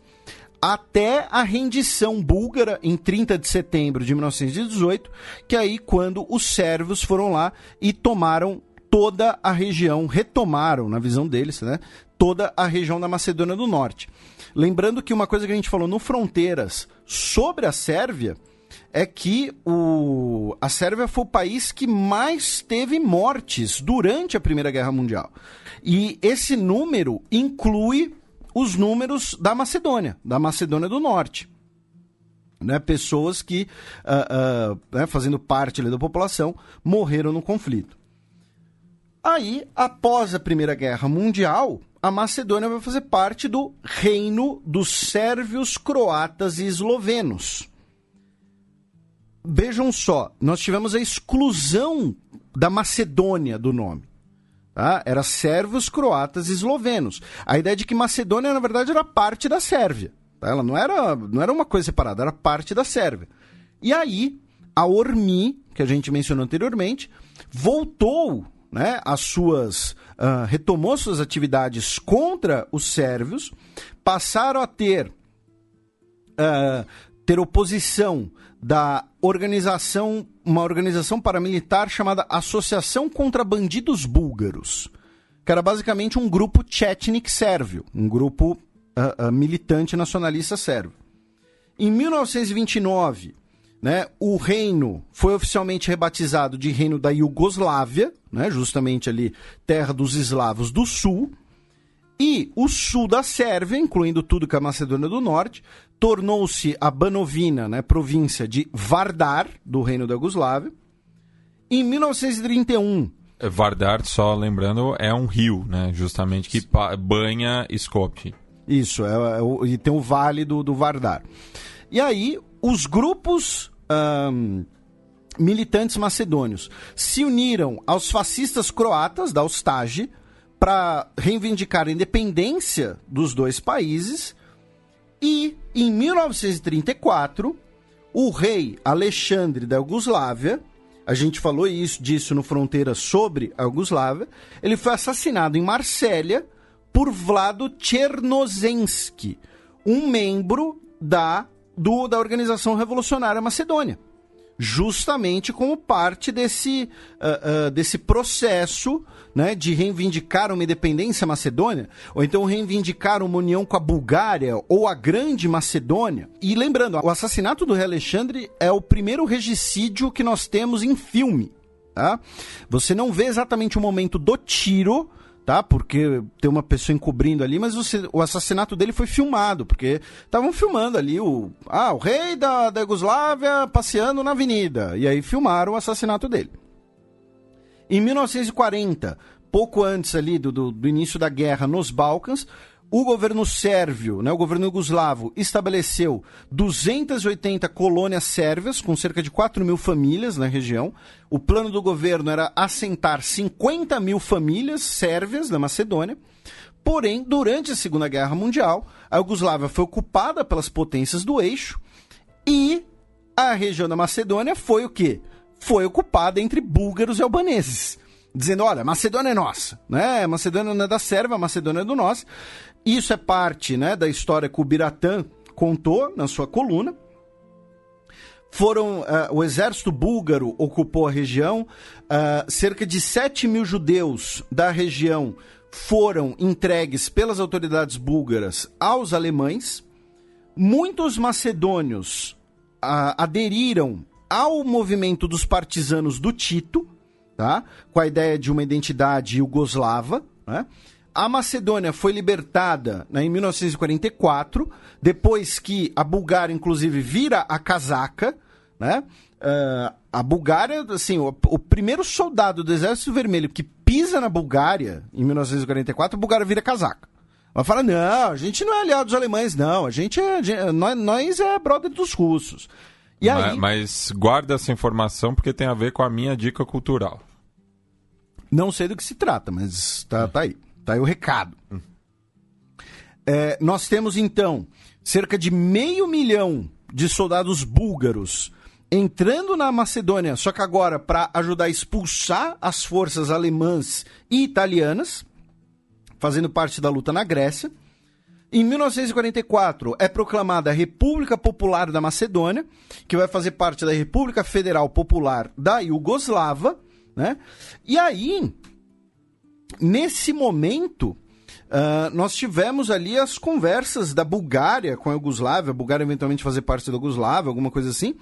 S4: Até a rendição búlgara em 30 de setembro de 1918, que é aí quando os sérvios foram lá e tomaram toda a região, retomaram, na visão deles, né, toda a região da Macedônia do Norte. Lembrando que uma coisa que a gente falou no Fronteiras sobre a Sérvia é que a Sérvia foi o país que mais teve mortes durante a Primeira Guerra Mundial. E esse número inclui os números da Macedônia do Norte. Né, pessoas que, né, fazendo parte ali da população, morreram no conflito. Aí, após a Primeira Guerra Mundial, a Macedônia vai fazer parte do reino dos sérvios, croatas e eslovenos. Vejam só, nós tivemos a exclusão da Macedônia do nome. Tá? Era sérvios, croatas e eslovenos. A ideia de que Macedônia, na verdade, era parte da Sérvia. Tá? Ela não era uma coisa separada, era parte da Sérvia. E aí, a ORMI, que a gente mencionou anteriormente, voltou, né, retomou suas atividades contra os sérvios, passaram a ter oposição da uma organização paramilitar chamada Associação contra Bandidos Búlgaros, que era basicamente um grupo tchetnik sérvio, um grupo militante nacionalista sérvio. Em 1929, né, o reino foi oficialmente rebatizado de Reino da Iugoslávia, né, justamente ali, terra dos eslavos do sul, e o sul da Sérvia, incluindo tudo que é a Macedônia do Norte, tornou-se a Banovina, né, província de Vardar, do Reino da Iugoslávia. Em 1931...
S3: Vardar, só lembrando, é um rio, né, justamente, que banha Skopje.
S4: Isso, e tem o vale do Vardar. E aí, os grupos militantes macedônios se uniram aos fascistas croatas da Ustaše para reivindicar a independência dos dois países. E, em 1934, o rei Alexandre da Iugoslávia, a gente falou disso no Fronteiras sobre a Iugoslávia, ele foi assassinado em Marsella por Vlado Chernozemski, um membro da Organização Revolucionária Macedônia, justamente como parte desse processo, né, de reivindicar uma independência macedônia, ou então reivindicar uma união com a Bulgária ou a Grande Macedônia. E lembrando, o assassinato do rei Alexandre é o primeiro regicídio que nós temos em filme. Tá? Você não vê exatamente o momento do tiro, tá? Porque tem uma pessoa encobrindo ali, mas o assassinato dele foi filmado, porque estavam filmando ali o rei da Iugoslávia passeando na avenida, e aí filmaram o assassinato dele. Em 1940, pouco antes ali do início da guerra nos Balcãs, o governo sérvio, né, o governo iugoslavo, estabeleceu 280 colônias sérvias, com cerca de 4 mil famílias na região. O plano do governo era assentar 50 mil famílias sérvias da Macedônia. Porém, durante a Segunda Guerra Mundial, a Iugoslávia foi ocupada pelas potências do eixo e a região da Macedônia foi o quê? Foi ocupada entre búlgaros e albaneses, dizendo, olha, a Macedônia é nossa, né? A Macedônia não é da Sérvia, a Macedônia é do nosso. Isso é parte, né, da história que o Biratã contou na sua coluna. O exército búlgaro ocupou a região, cerca de 7 mil judeus da região foram entregues pelas autoridades búlgaras aos alemães. Muitos macedônios aderiram ao movimento dos partisanos do Tito, tá? Com a ideia de uma identidade iugoslava, né? A Macedônia foi libertada, né, em 1944, depois que a Bulgária, inclusive, vira a casaca, né? A Bulgária, assim, o primeiro soldado do Exército Vermelho que pisa na Bulgária, em 1944, a Bulgária vira casaca. Ela fala, não, a gente não é aliado dos alemães, não, nós é brother dos russos. E aí...
S3: Mas guarda essa informação porque tem a ver com a minha dica cultural.
S4: Não sei do que se trata, mas tá aí. Tá aí o recado. Nós temos, então, cerca de 500 mil de soldados búlgaros entrando na Macedônia, só que agora para ajudar a expulsar as forças alemãs e italianas, fazendo parte da luta na Grécia. Em 1944, é proclamada a República Popular da Macedônia, que vai fazer parte da República Federal Popular da Iugoslávia, né? E aí, nesse momento, nós tivemos ali as conversas da Bulgária com a Iugoslávia, a Bulgária eventualmente fazer parte da Iugoslávia, alguma coisa assim,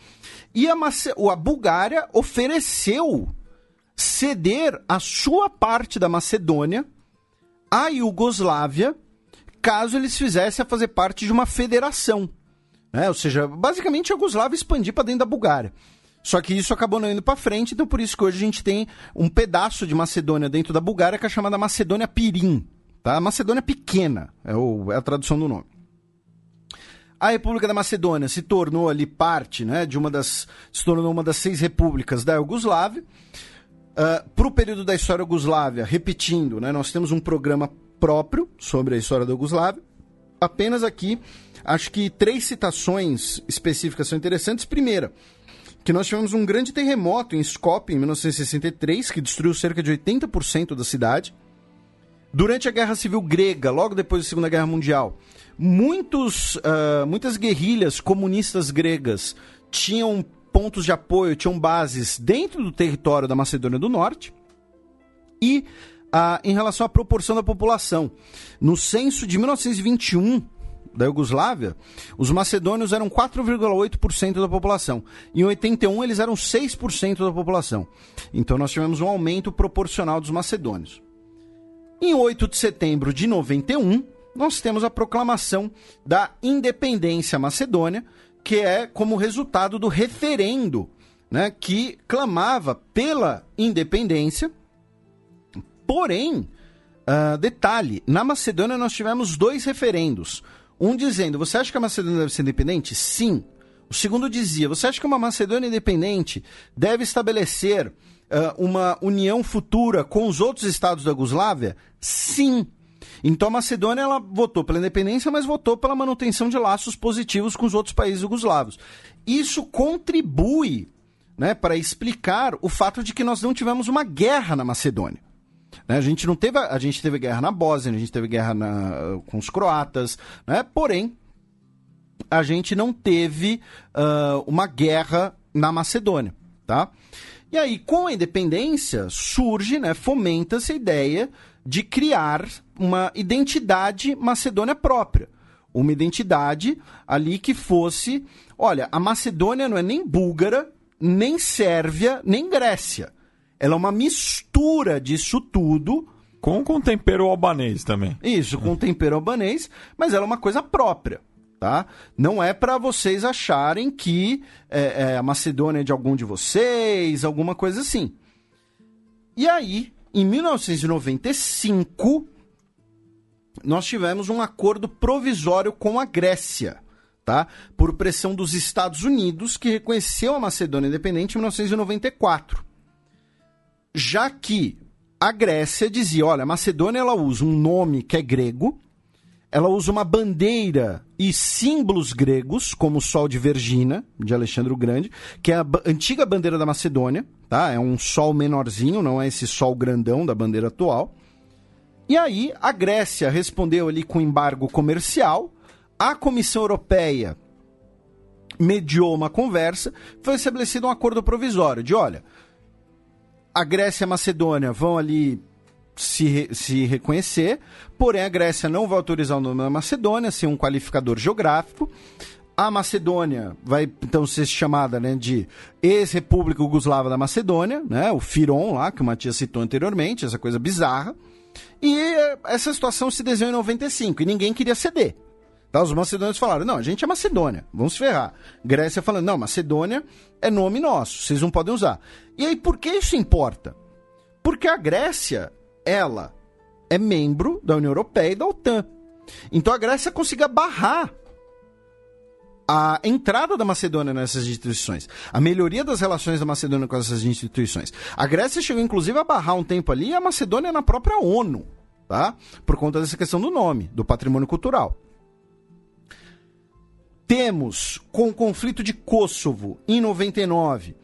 S4: e a Bulgária ofereceu ceder a sua parte da Macedônia à Iugoslávia, caso eles fizessem a fazer parte de uma federação, né? Ou seja, basicamente a Iugoslávia expandir para dentro da Bulgária. Só que isso acabou não indo para frente, então por isso que hoje a gente tem um pedaço de Macedônia dentro da Bulgária que é chamada Macedônia Pirim, tá? Macedônia pequena, é a tradução do nome. A República da Macedônia se tornou ali parte, né, se tornou uma das 6 repúblicas da Iugoslávia. Para o período da história Iugoslávia, repetindo, né, nós temos um programa próprio sobre a história da Iugoslávia. Apenas aqui, acho que 3 citações específicas são interessantes. Primeira, que nós tivemos um grande terremoto em Skopje, em 1963, que destruiu cerca de 80% da cidade. Durante a Guerra Civil Grega, logo depois da Segunda Guerra Mundial, muitas guerrilhas comunistas gregas tinham pontos de apoio, tinham bases dentro do território da Macedônia do Norte. E em relação à proporção da população, no censo de 1921 da Iugoslávia, os macedônios eram 4,8% da população. Em 81 eles eram 6% da população. Então nós tivemos um aumento proporcional dos macedônios. Em 8 de setembro de 91, nós temos a proclamação da independência macedônia, que é como resultado do referendo, né, que clamava pela independência. Porém, detalhe, na Macedônia nós tivemos 2 referendos. Um dizendo, você acha que a Macedônia deve ser independente? Sim. O segundo dizia, você acha que uma Macedônia independente deve estabelecer uma união futura com os outros estados da Iugoslávia? Sim. Então a Macedônia ela votou pela independência, mas votou pela manutenção de laços positivos com os outros países jugoslavos. Isso contribui, né, para explicar o fato de que nós não tivemos uma guerra na Macedônia. A gente teve guerra na Bósnia, a gente teve guerra com os croatas, né? Porém, a gente não teve uma guerra na Macedônia, tá? E aí, com a independência, surge, né, fomenta-se a ideia de criar uma identidade macedônia própria. Uma identidade ali que fosse... Olha, a Macedônia não é nem búlgara, nem Sérvia, nem Grécia. Ela é uma mistura disso tudo.
S3: Com tempero albanês também.
S4: Isso, com tempero albanês, mas ela é uma coisa própria, tá? Não é para vocês acharem que a Macedônia é de algum de vocês, alguma coisa assim. E aí, em 1995, nós tivemos um acordo provisório com a Grécia, tá? Por pressão dos Estados Unidos, que reconheceu a Macedônia independente em 1994. Já que a Grécia dizia, olha, a Macedônia ela usa um nome que é grego, ela usa uma bandeira e símbolos gregos, como o Sol de Vergina, de Alexandre o Grande, que é a antiga bandeira da Macedônia, tá? É um sol menorzinho, não é esse sol grandão da bandeira atual. E aí a Grécia respondeu ali com embargo comercial, a Comissão Europeia mediou uma conversa, foi estabelecido um acordo provisório de, olha, a Grécia e a Macedônia vão ali se reconhecer, porém a Grécia não vai autorizar o nome da Macedônia, sem um qualificador geográfico. A Macedônia vai então ser chamada, né, de ex-República Iugoslava da Macedônia, né, o FIROM lá, que o Matias citou anteriormente, essa coisa bizarra. E essa situação se desenhou em 95 e ninguém queria ceder. Tá, os macedônios falaram, não, a gente é Macedônia, vamos se ferrar. Grécia falando, não, Macedônia é nome nosso, vocês não podem usar. E aí, por que isso importa? Porque a Grécia, ela é membro da União Europeia e da OTAN. Então a Grécia conseguia barrar a entrada da Macedônia nessas instituições, a melhoria das relações da Macedônia com essas instituições. A Grécia chegou, inclusive, a barrar um tempo ali a Macedônia na própria ONU, tá? Por conta dessa questão do nome, do patrimônio cultural. Temos, com o conflito de Kosovo, em 99,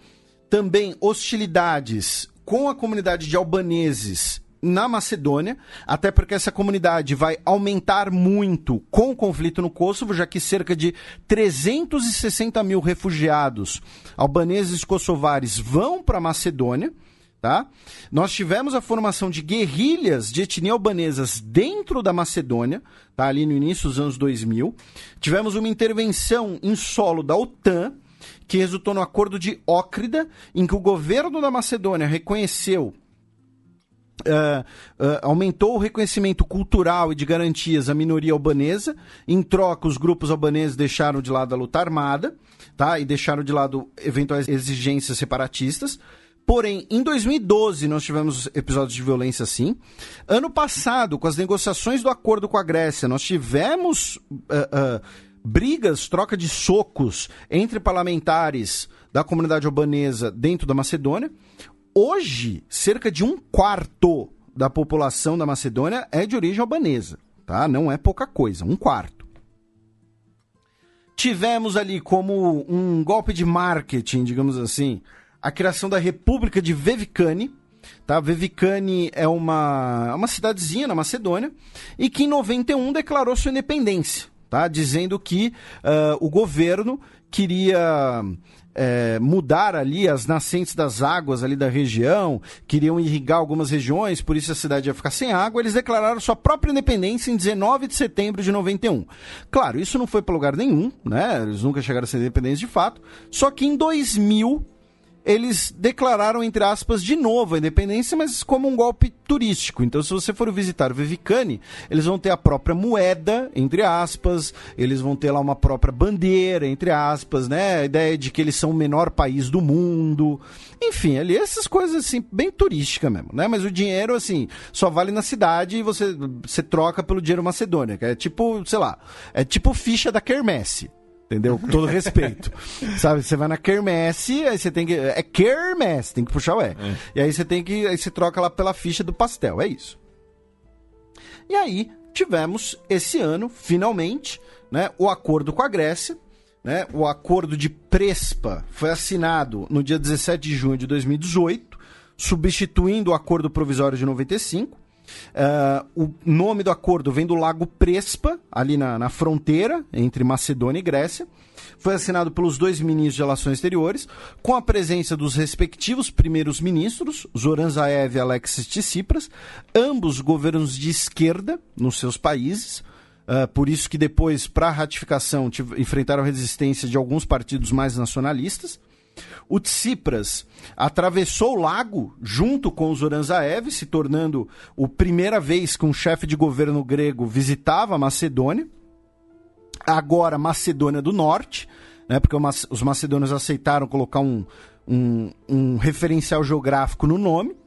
S4: também hostilidades com a comunidade de albaneses na Macedônia, até porque essa comunidade vai aumentar muito com o conflito no Kosovo, já que cerca de 360 mil refugiados albaneses kosovares vão para a Macedônia, tá? Nós tivemos a formação de guerrilhas de etnia albanesas dentro da Macedônia, tá? Ali no início dos anos 2000. Tivemos uma intervenção em solo da OTAN, que resultou no Acordo de Ócrida, em que o governo da Macedônia reconheceu, aumentou o reconhecimento cultural e de garantias à minoria albanesa. Em troca, os grupos albaneses deixaram de lado a luta armada, tá? E deixaram de lado eventuais exigências separatistas. Porém, em 2012 nós tivemos episódios de violência sim. Ano passado, com as negociações do acordo com a Grécia, nós tivemos brigas, troca de socos entre parlamentares da comunidade albanesa dentro da Macedônia. Hoje, cerca de 1/4 da população da Macedônia é de origem albanesa, tá? Não é pouca coisa, 1/4. Tivemos ali como um golpe de marketing, digamos assim, a criação da República de Vevikani. Tá? Vevikani é uma cidadezinha na Macedônia e que em 91 declarou sua independência, tá? Dizendo que o governo queria mudar ali as nascentes das águas ali da região, queriam irrigar algumas regiões, por isso a cidade ia ficar sem água. Eles declararam sua própria independência em 19 de setembro de 91. Claro, isso não foi para lugar nenhum, né? Eles nunca chegaram a ser independentes de fato, só que em 2000 eles declararam, entre aspas, de novo a independência, mas como um golpe turístico. Então, se você for visitar o Vevikani, eles vão ter a própria moeda, entre aspas, eles vão ter lá uma própria bandeira, entre aspas, né? A ideia de que eles são o menor país do mundo. Enfim, ali essas coisas, assim, bem turísticas mesmo, né? Mas o dinheiro, assim, só vale na cidade e você troca pelo dinheiro macedônio, que é tipo, sei lá, é tipo ficha da quermesse. Entendeu? Com todo respeito. Sabe, você vai na quermesse, aí você tem que... É quermesse, tem que puxar o E. E aí você troca lá pela ficha do pastel, é isso. E aí, tivemos esse ano, finalmente, né, o acordo com a Grécia, né, o acordo de Prespa foi assinado no dia 17 de junho de 2018, substituindo o acordo provisório de 95. O nome do acordo vem do Lago Prespa, ali na fronteira entre Macedônia e Grécia. Foi assinado pelos dois ministros de Relações Exteriores, com a presença dos respectivos primeiros ministros, Zoran Zaev e Alexis Tsipras, ambos governos de esquerda nos seus países. Por isso que depois, para a ratificação, enfrentaram a resistência de alguns partidos mais nacionalistas. O Tsipras atravessou o lago junto com o Zoran Zaev, se tornando a primeira vez que um chefe de governo grego visitava a Macedônia. Agora, Macedônia do Norte, né, porque os macedônios aceitaram colocar um referencial geográfico no nome.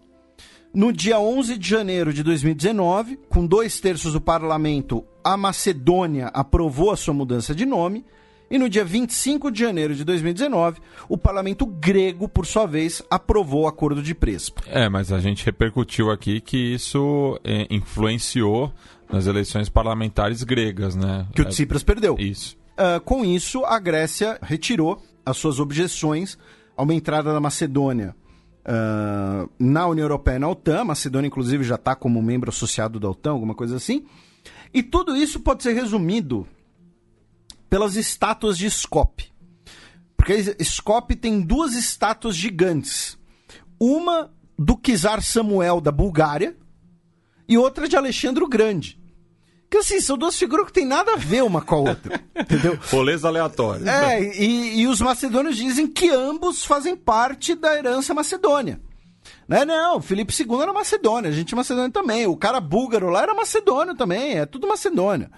S4: No dia 11 de janeiro de 2019, com 2/3 do parlamento, a Macedônia aprovou a sua mudança de nome. E no dia 25 de janeiro de 2019, o parlamento grego, por sua vez, aprovou o acordo de Prespa.
S3: Mas a gente repercutiu aqui que isso influenciou nas eleições parlamentares gregas, né?
S4: Que o Tsipras perdeu.
S3: Isso.
S4: Com isso, a Grécia retirou as suas objeções a uma entrada da Macedônia na União Europeia e na OTAN. A Macedônia, inclusive, já está como membro associado da OTAN, alguma coisa assim. E tudo isso pode ser resumido pelas estátuas de Skopje. Porque Skopje tem 2 estátuas gigantes. Uma do czar Samuel da Bulgária e outra de Alexandre o Grande. Que assim, são 2 figuras que tem nada a ver uma com a outra. Entendeu?
S3: Rolês aleatórios.
S4: E os macedônios dizem que ambos fazem parte da herança macedônia. Não, Filipe II era macedônia, a gente é macedônia também. O cara búlgaro lá era macedônio também, é tudo Macedônia.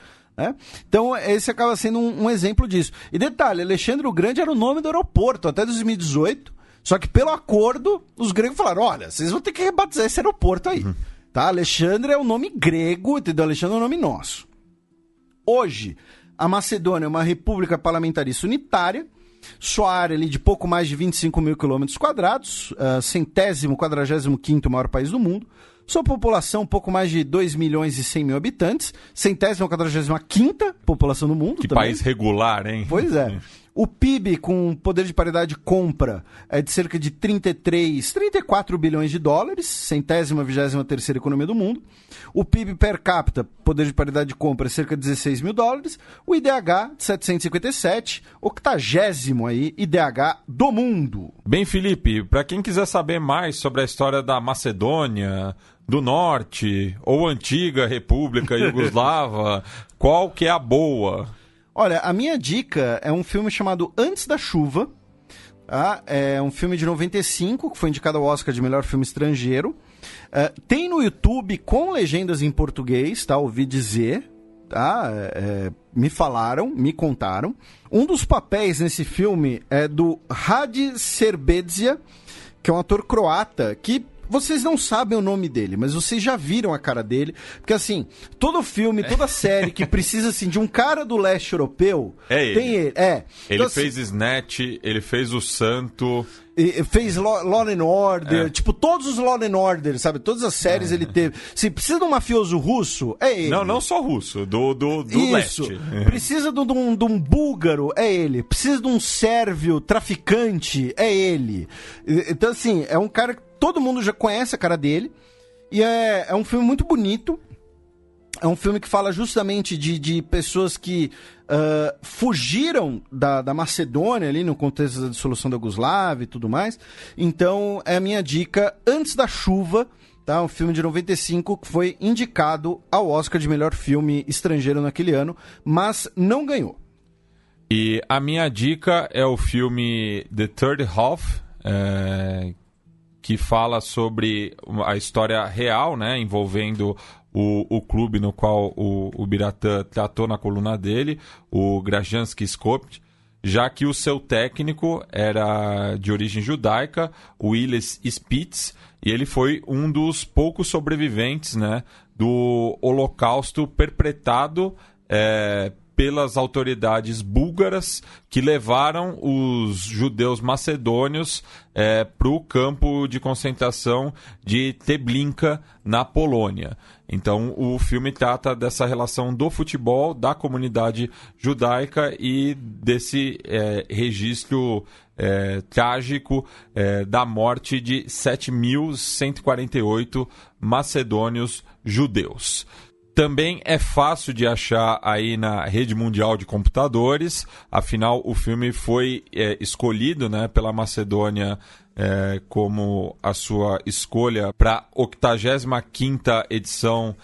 S4: Então, esse acaba sendo um exemplo disso. E detalhe, Alexandre o Grande era o nome do aeroporto até 2018, só que pelo acordo, os gregos falaram, olha, vocês vão ter que rebatizar esse aeroporto aí. Tá? Alexandre é o nome grego, entendeu? Alexandre é o nome nosso. Hoje, a Macedônia é uma república parlamentarista unitária, sua área ali de pouco mais de 25 mil quilômetros quadrados, 145º maior país do mundo. Sua população, um pouco mais de 2 milhões e 100 mil habitantes. 145ª população do mundo.
S3: Que
S4: também.
S3: País regular, hein?
S4: Pois é. O PIB, com poder de paridade de compra, é de cerca de 34 bilhões de dólares. 123ª economia do mundo. O PIB per capita, poder de paridade de compra, é cerca de 16 mil dólares. O IDH, de 757. 80º aí, IDH do mundo.
S3: Bem, Felipe, para quem quiser saber mais sobre a história da Macedônia do Norte ou antiga República Iugoslava, qual que é a boa?
S4: Olha, a minha dica é um filme chamado Antes da Chuva. Tá? É um filme de 95, que foi indicado ao Oscar de melhor filme estrangeiro. Tem no YouTube com legendas em português, tá? Ouvi dizer, tá? Me falaram, me contaram. Um dos papéis nesse filme é do Hadi Serbedzia, que é um ator croata, que vocês não sabem o nome dele, mas vocês já viram a cara dele. Porque, assim, todo filme, toda série que precisa, assim, de um cara do leste europeu... tem ele.
S3: Ele
S4: então,
S3: fez Snatch, ele fez O Santo...
S4: Fez Law and Order, tipo, todos os Law and Order, sabe? Todas as séries ele teve. Se precisa de um mafioso russo, é ele.
S3: Não só russo, do
S4: Isso.
S3: leste.
S4: Precisa de um búlgaro, é ele. Precisa de um sérvio traficante, é ele. Então, assim, é um cara que todo mundo já conhece a cara dele. E é um filme muito bonito. É um filme que fala justamente de pessoas que fugiram da Macedônia ali no contexto da dissolução da Iugoslávia e tudo mais. Então, é a minha dica Antes da Chuva, tá? Um filme de 95 que foi indicado ao Oscar de melhor filme estrangeiro naquele ano, mas não ganhou.
S3: E a minha dica é o filme The Third Half, que fala sobre a história real, né, envolvendo o clube no qual o Biratã tratou na coluna dele, o Grajanski Skopje, já que o seu técnico era de origem judaica, o Iles Spitz, e ele foi um dos poucos sobreviventes, né, do Holocausto perpetrado pelas autoridades búlgaras que levaram os judeus macedônios para o campo de concentração de Treblinka, na Polônia. Então, o filme trata dessa relação do futebol, da comunidade judaica e desse registro trágico da morte de 7.148 macedônios judeus. Também é fácil de achar aí na rede mundial de computadores, afinal o filme foi escolhido, né, pela Macedônia como a sua escolha para a 85ª edição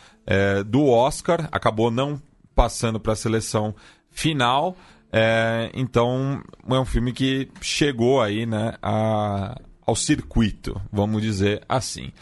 S3: do Oscar, acabou não passando para a seleção final, então é um filme que chegou aí, né, ao circuito, vamos dizer assim.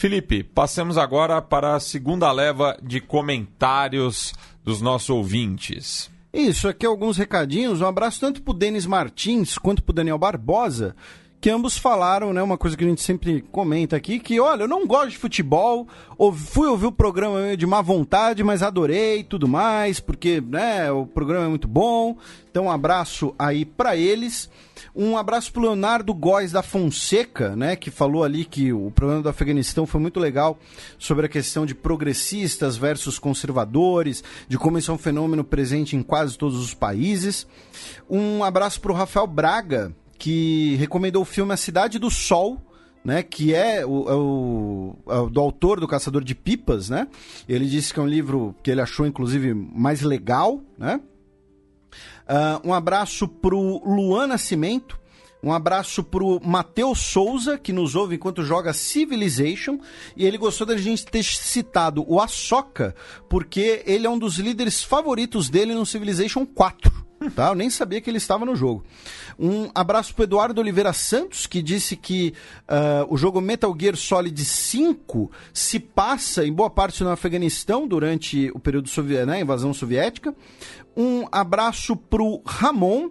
S3: Felipe, passemos agora para a segunda leva de comentários dos nossos ouvintes.
S4: Isso, aqui alguns recadinhos. Um abraço tanto para o Denis Martins quanto para o Daniel Barbosa, que ambos falaram, né, uma coisa que a gente sempre comenta aqui, que, olha, eu não gosto de futebol, fui ouvir o programa meio de má vontade, mas adorei e tudo mais, porque, né, o programa é muito bom. Então, um abraço aí para eles. Um abraço pro Leonardo Góes da Fonseca, né, que falou ali que o programa do Afeganistão foi muito legal sobre a questão de progressistas versus conservadores, de como isso é um fenômeno presente em quase todos os países. Um abraço pro Rafael Braga, que recomendou o filme A Cidade do Sol, né, que é do autor do Caçador de Pipas, né? Ele disse que é um livro que ele achou, inclusive, mais legal, né? Um abraço pro Luan Nascimento, um abraço pro Matheus Souza, que nos ouve enquanto joga Civilization, e ele gostou da gente ter citado o Ahsoka, porque ele é um dos líderes favoritos dele no Civilization 4. Tá? Eu nem sabia que ele estava no jogo. Um abraço pro Eduardo Oliveira Santos, que disse que o jogo Metal Gear Solid 5 se passa em boa parte no Afeganistão durante o período né, invasão soviética. Um abraço pro Ramon,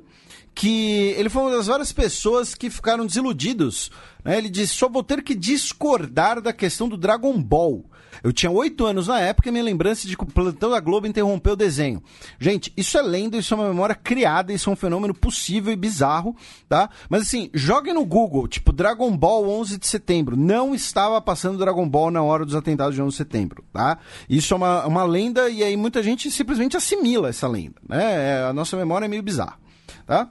S4: que ele foi uma das várias pessoas que ficaram desiludidos, né? Ele disse, só vou ter que discordar da questão do Dragon Ball. Eu tinha 8 anos na época e minha lembrança de que o plantão da Globo interrompeu o desenho. Gente, isso é lenda, isso é uma memória criada, isso é um fenômeno possível e bizarro, tá? Mas assim, joguem no Google, tipo, Dragon Ball 11 de setembro. Não estava passando Dragon Ball na hora dos atentados de 11 de setembro, tá? Isso é uma lenda e aí muita gente simplesmente assimila essa lenda, né? A nossa memória é meio bizarra, tá?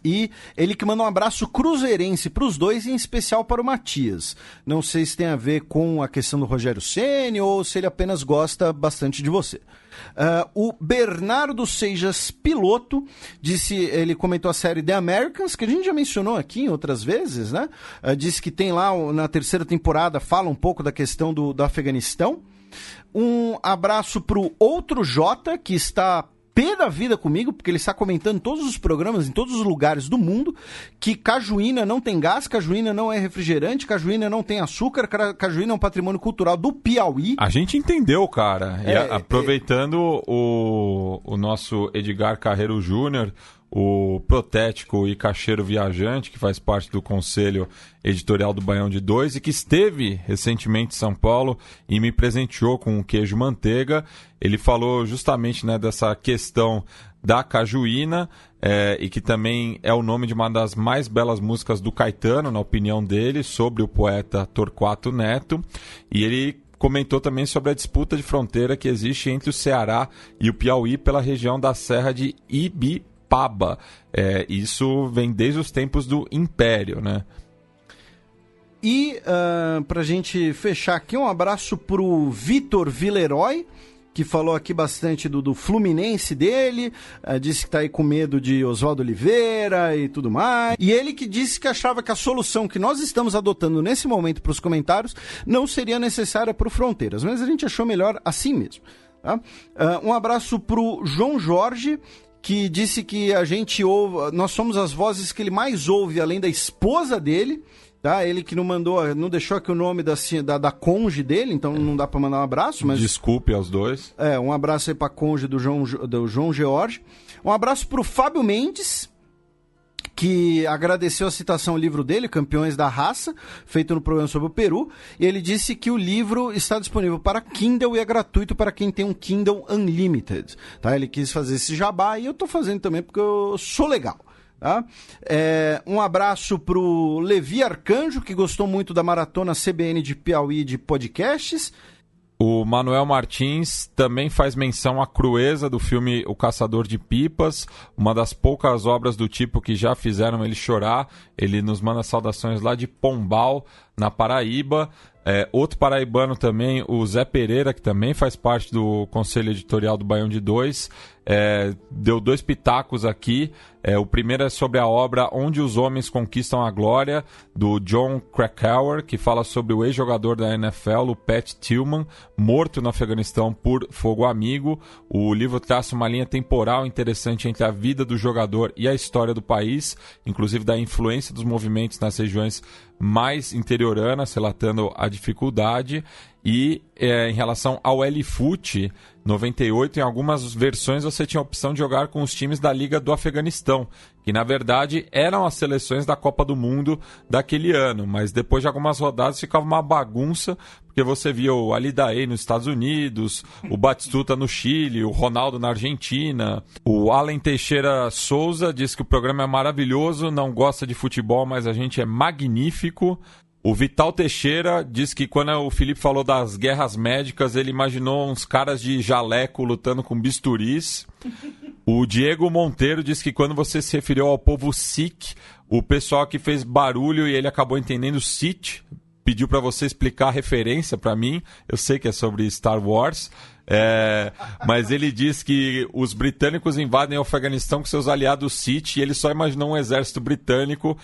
S4: E ele que manda um abraço cruzeirense para os dois, em especial para o Matias. Não sei se tem a ver com a questão do Rogério Ceni ou se ele apenas gosta bastante de você. O Bernardo Seijas Piloto disse, ele comentou a série The Americans, que a gente já mencionou aqui em outras vezes, né? Disse que tem lá na terceira temporada, fala um pouco da questão do Afeganistão. Um abraço para o Outro Jota, que está pé da vida comigo, porque ele está comentando todos os programas em todos os lugares do mundo, que cajuína não tem gás, cajuína não é refrigerante, cajuína não tem açúcar, cajuína é um patrimônio cultural do Piauí.
S3: A gente entendeu, cara. E aproveitando o nosso Edgar Carreiro Júnior, o protético e cacheiro viajante, que faz parte do conselho editorial do Baião de 2 e que esteve recentemente em São Paulo e me presenteou com um queijo manteiga. Ele falou justamente, né, dessa questão da cajuína, e que também é o nome de uma das mais belas músicas do Caetano, na opinião dele, sobre o poeta Torquato Neto. E ele comentou também sobre a disputa de fronteira que existe entre o Ceará e o Piauí pela região da Serra de Ibipaba. Isso vem desde os tempos do Império, né?
S4: E pra gente fechar aqui, um abraço pro Vitor Villeroy, que falou aqui bastante do Fluminense dele, disse que tá aí com medo de Oswaldo Oliveira e tudo mais. E ele que disse que achava que a solução que nós estamos adotando nesse momento para os comentários não seria necessária para o Fronteiras, mas a gente achou melhor assim mesmo. Tá? Um abraço pro João Jorge, que disse que a gente ouve, nós somos as vozes que ele mais ouve, além da esposa dele. Tá, ele que não deixou aqui o nome da conge dele, então não dá para mandar um abraço, mas...
S3: Desculpe aos dois.
S4: Um abraço aí pra conge do João George. Um abraço pro Fábio Mendes, que agradeceu a citação ao livro dele, Campeões da Raça, feito no programa sobre o Peru, e ele disse que o livro está disponível para Kindle e é gratuito para quem tem um Kindle Unlimited. Tá? Ele quis fazer esse jabá e eu tô fazendo também porque eu sou legal. Tá? Um abraço pro Levi Arcanjo, que gostou muito da maratona CBN de Piauí de podcasts.
S3: O Manuel Martins também faz menção à crueza do filme O Caçador de Pipas, uma das poucas obras do tipo que já fizeram ele chorar. Ele nos manda saudações lá de Pombal, na Paraíba. Outro paraibano também, o Zé Pereira, que também faz parte do conselho editorial do Baião de 2, deu 2 pitacos aqui. O primeiro é sobre a obra Onde os Homens Conquistam a Glória, do John Krakauer, que fala sobre o ex-jogador da NFL, o Pat Tillman, morto no Afeganistão por fogo amigo. O livro traça uma linha temporal interessante entre a vida do jogador e a história do país, inclusive da influência dos movimentos nas regiões mais interioranas, relatando a dificuldade. E em relação ao L-Foot 98, em algumas versões você tinha a opção de jogar com os times da Liga do Afeganistão, que na verdade eram as seleções da Copa do Mundo daquele ano, mas depois de algumas rodadas ficava uma bagunça, porque você via o Ali Daei nos Estados Unidos, o Batistuta no Chile, o Ronaldo na Argentina. O Alan Teixeira Souza diz que o programa é maravilhoso, não gosta de futebol, mas a gente é magnífico. O Vital Teixeira diz que quando o Felipe falou das guerras médicas, ele imaginou uns caras de jaleco lutando com bisturis. O Diego Monteiro diz que quando você se referiu ao povo Sikh, o pessoal que fez barulho e ele acabou entendendo Sikh, pediu para você explicar a referência para mim. Eu sei que é sobre Star Wars. Mas ele diz que os britânicos invadem o Afeganistão com seus aliados Sikh e ele só imaginou um exército britânico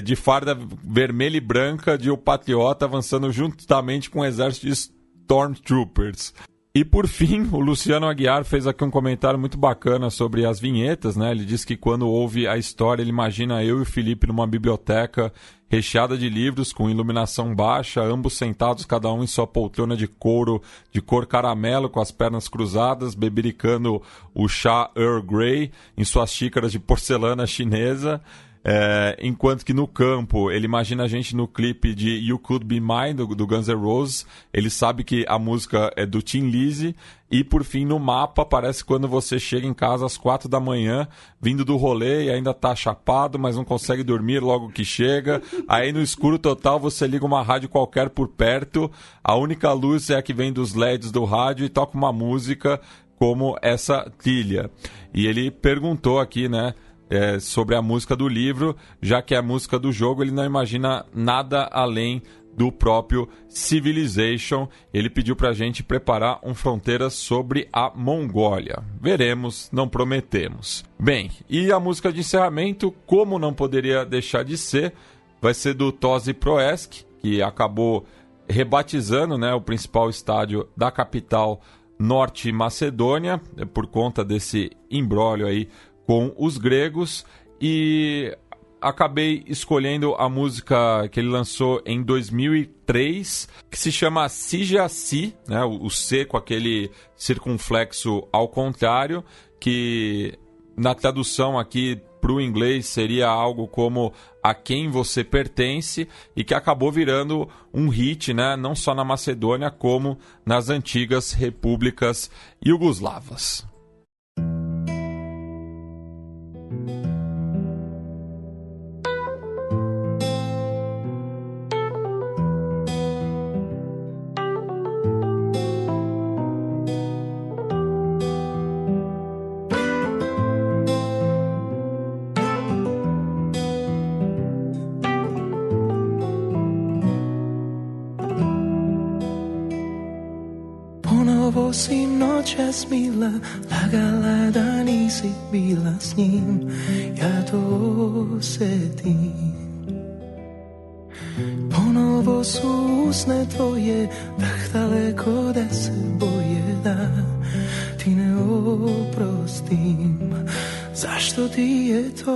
S3: de farda vermelha e branca de O Patriota avançando juntamente com um exército de Stormtroopers. E por fim, o Luciano Aguiar fez aqui um comentário muito bacana sobre as vinhetas, né? Ele diz que quando ouve a história, ele imagina eu e o Felipe numa biblioteca recheada de livros com iluminação baixa, ambos sentados cada um em sua poltrona de couro de cor caramelo, com as pernas cruzadas, bebericando o chá Earl Grey em suas xícaras de porcelana chinesa. Enquanto que no campo ele imagina a gente no clipe de You Could Be Mine do Guns N' Roses. Ele sabe que a música é do Tim Lizzy. E por fim no mapa aparece quando você chega em casa às 4 da manhã, vindo do rolê e ainda tá chapado, mas não consegue dormir logo que chega. Aí no escuro total você liga uma rádio qualquer por perto, a única luz é a que vem dos LEDs do rádio e toca uma música como essa trilha. E ele perguntou aqui, né, sobre a música do livro, já que é a música do jogo, ele não imagina nada além do próprio Civilization. Ele pediu pra gente preparar um Fronteiras sobre a Mongólia. Veremos, não prometemos. Bem, e a música de encerramento, como não poderia deixar de ser, vai ser do Tosi Proesk, que acabou rebatizando, né, o principal estádio da capital Norte Macedônia, por conta desse imbróglio aí com os gregos, e acabei escolhendo a música que ele lançou em 2003, que se chama Sija-Si, né, o C com aquele circunflexo ao contrário, que na tradução aqui para o inglês seria algo como A Quem Você Pertence, e que acabou virando um hit, né, não só na Macedônia, como nas antigas repúblicas iugoslavas.
S7: Ponovo si noćas mila, lagala da nisi bila s njim, ja to osjetim. Ponovo su usne tvoje, dah daleko da se boje da ti ne oprostim. Zašto ti je to?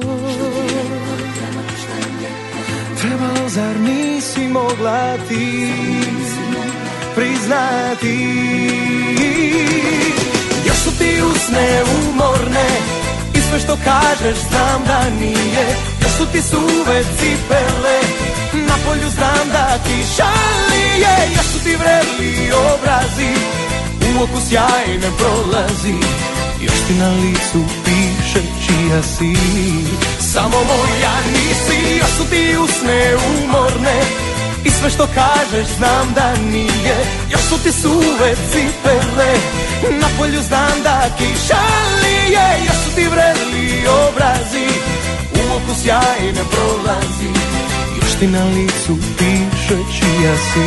S7: Trebalo, zar nisi mogla ti priznati? Još su ti usne umorne i sve što kažeš znam da nije. Još su ti suve cipele, na polju znam da ti šalije. Još su ti vreli obrazi, u oku sjaj ne prolazi. Još ti na licu piše čija si, samo moja nisi. Još su ti usne umorne i sve što kažeš znam da nije. Još su ti suve cipele, na polju znam da kiša lije. Još su ti vreli obrazi, u oku sjaj ne prolazi. Još ti na licu piše čija si.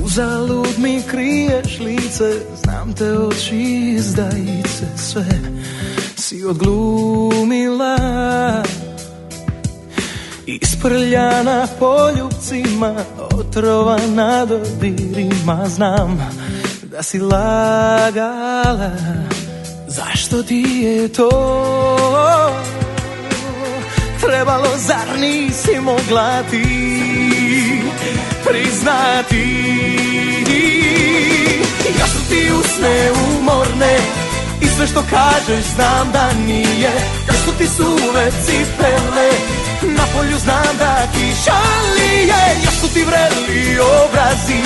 S7: Uzalud mi kriješ lice, znam te oči izdajice, sve si odglumila. Isprljana poljupcima, otrovana dodirima, znam da si lagala. Zašto ti je to trebalo, zar nisi mogla ti priznati? Još su ti usne umorne i sve što kažeš znam da nije. Još su ti suve cipele, na polju znam da kiša lije. Još su ti vreli obrazi,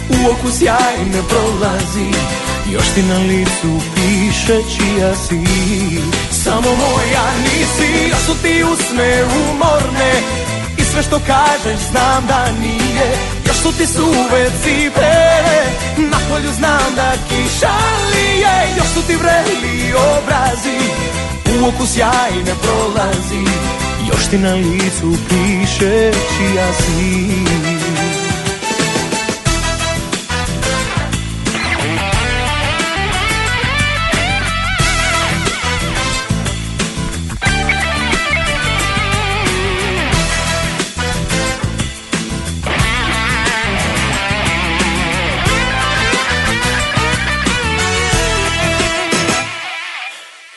S7: u oku sjaj ne prolazi. Još ti na licu piše čija si, samo moja nisi. Još su ti usne umorne i sve što kažeš znam da nije. Još su ti suve cipele, na polju znam da kiša lije. Još su ti vreli obrazi, u oku sjaj ne prolazi. Još ti na licu piše čija si.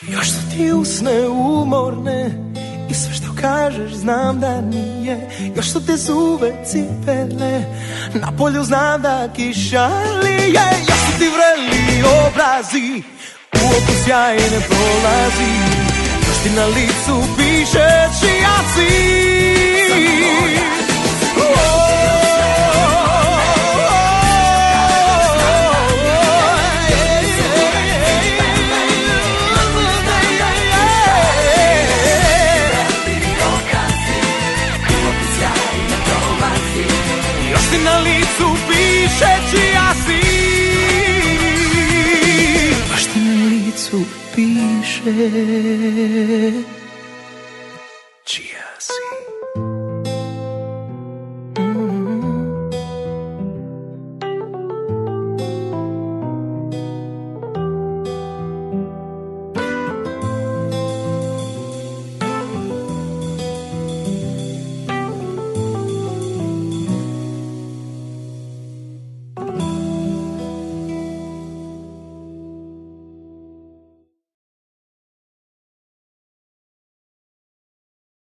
S7: Još su ti usne umorne i sve što kažeš znam da nije. Još su te zube cipele, na polju znam da kiša lije. Još su ti vreli obrazi, u oku sjaj ne prolazi. Još ti na licu piše čija si. Na licu piše čija si. Baš ti na licu piše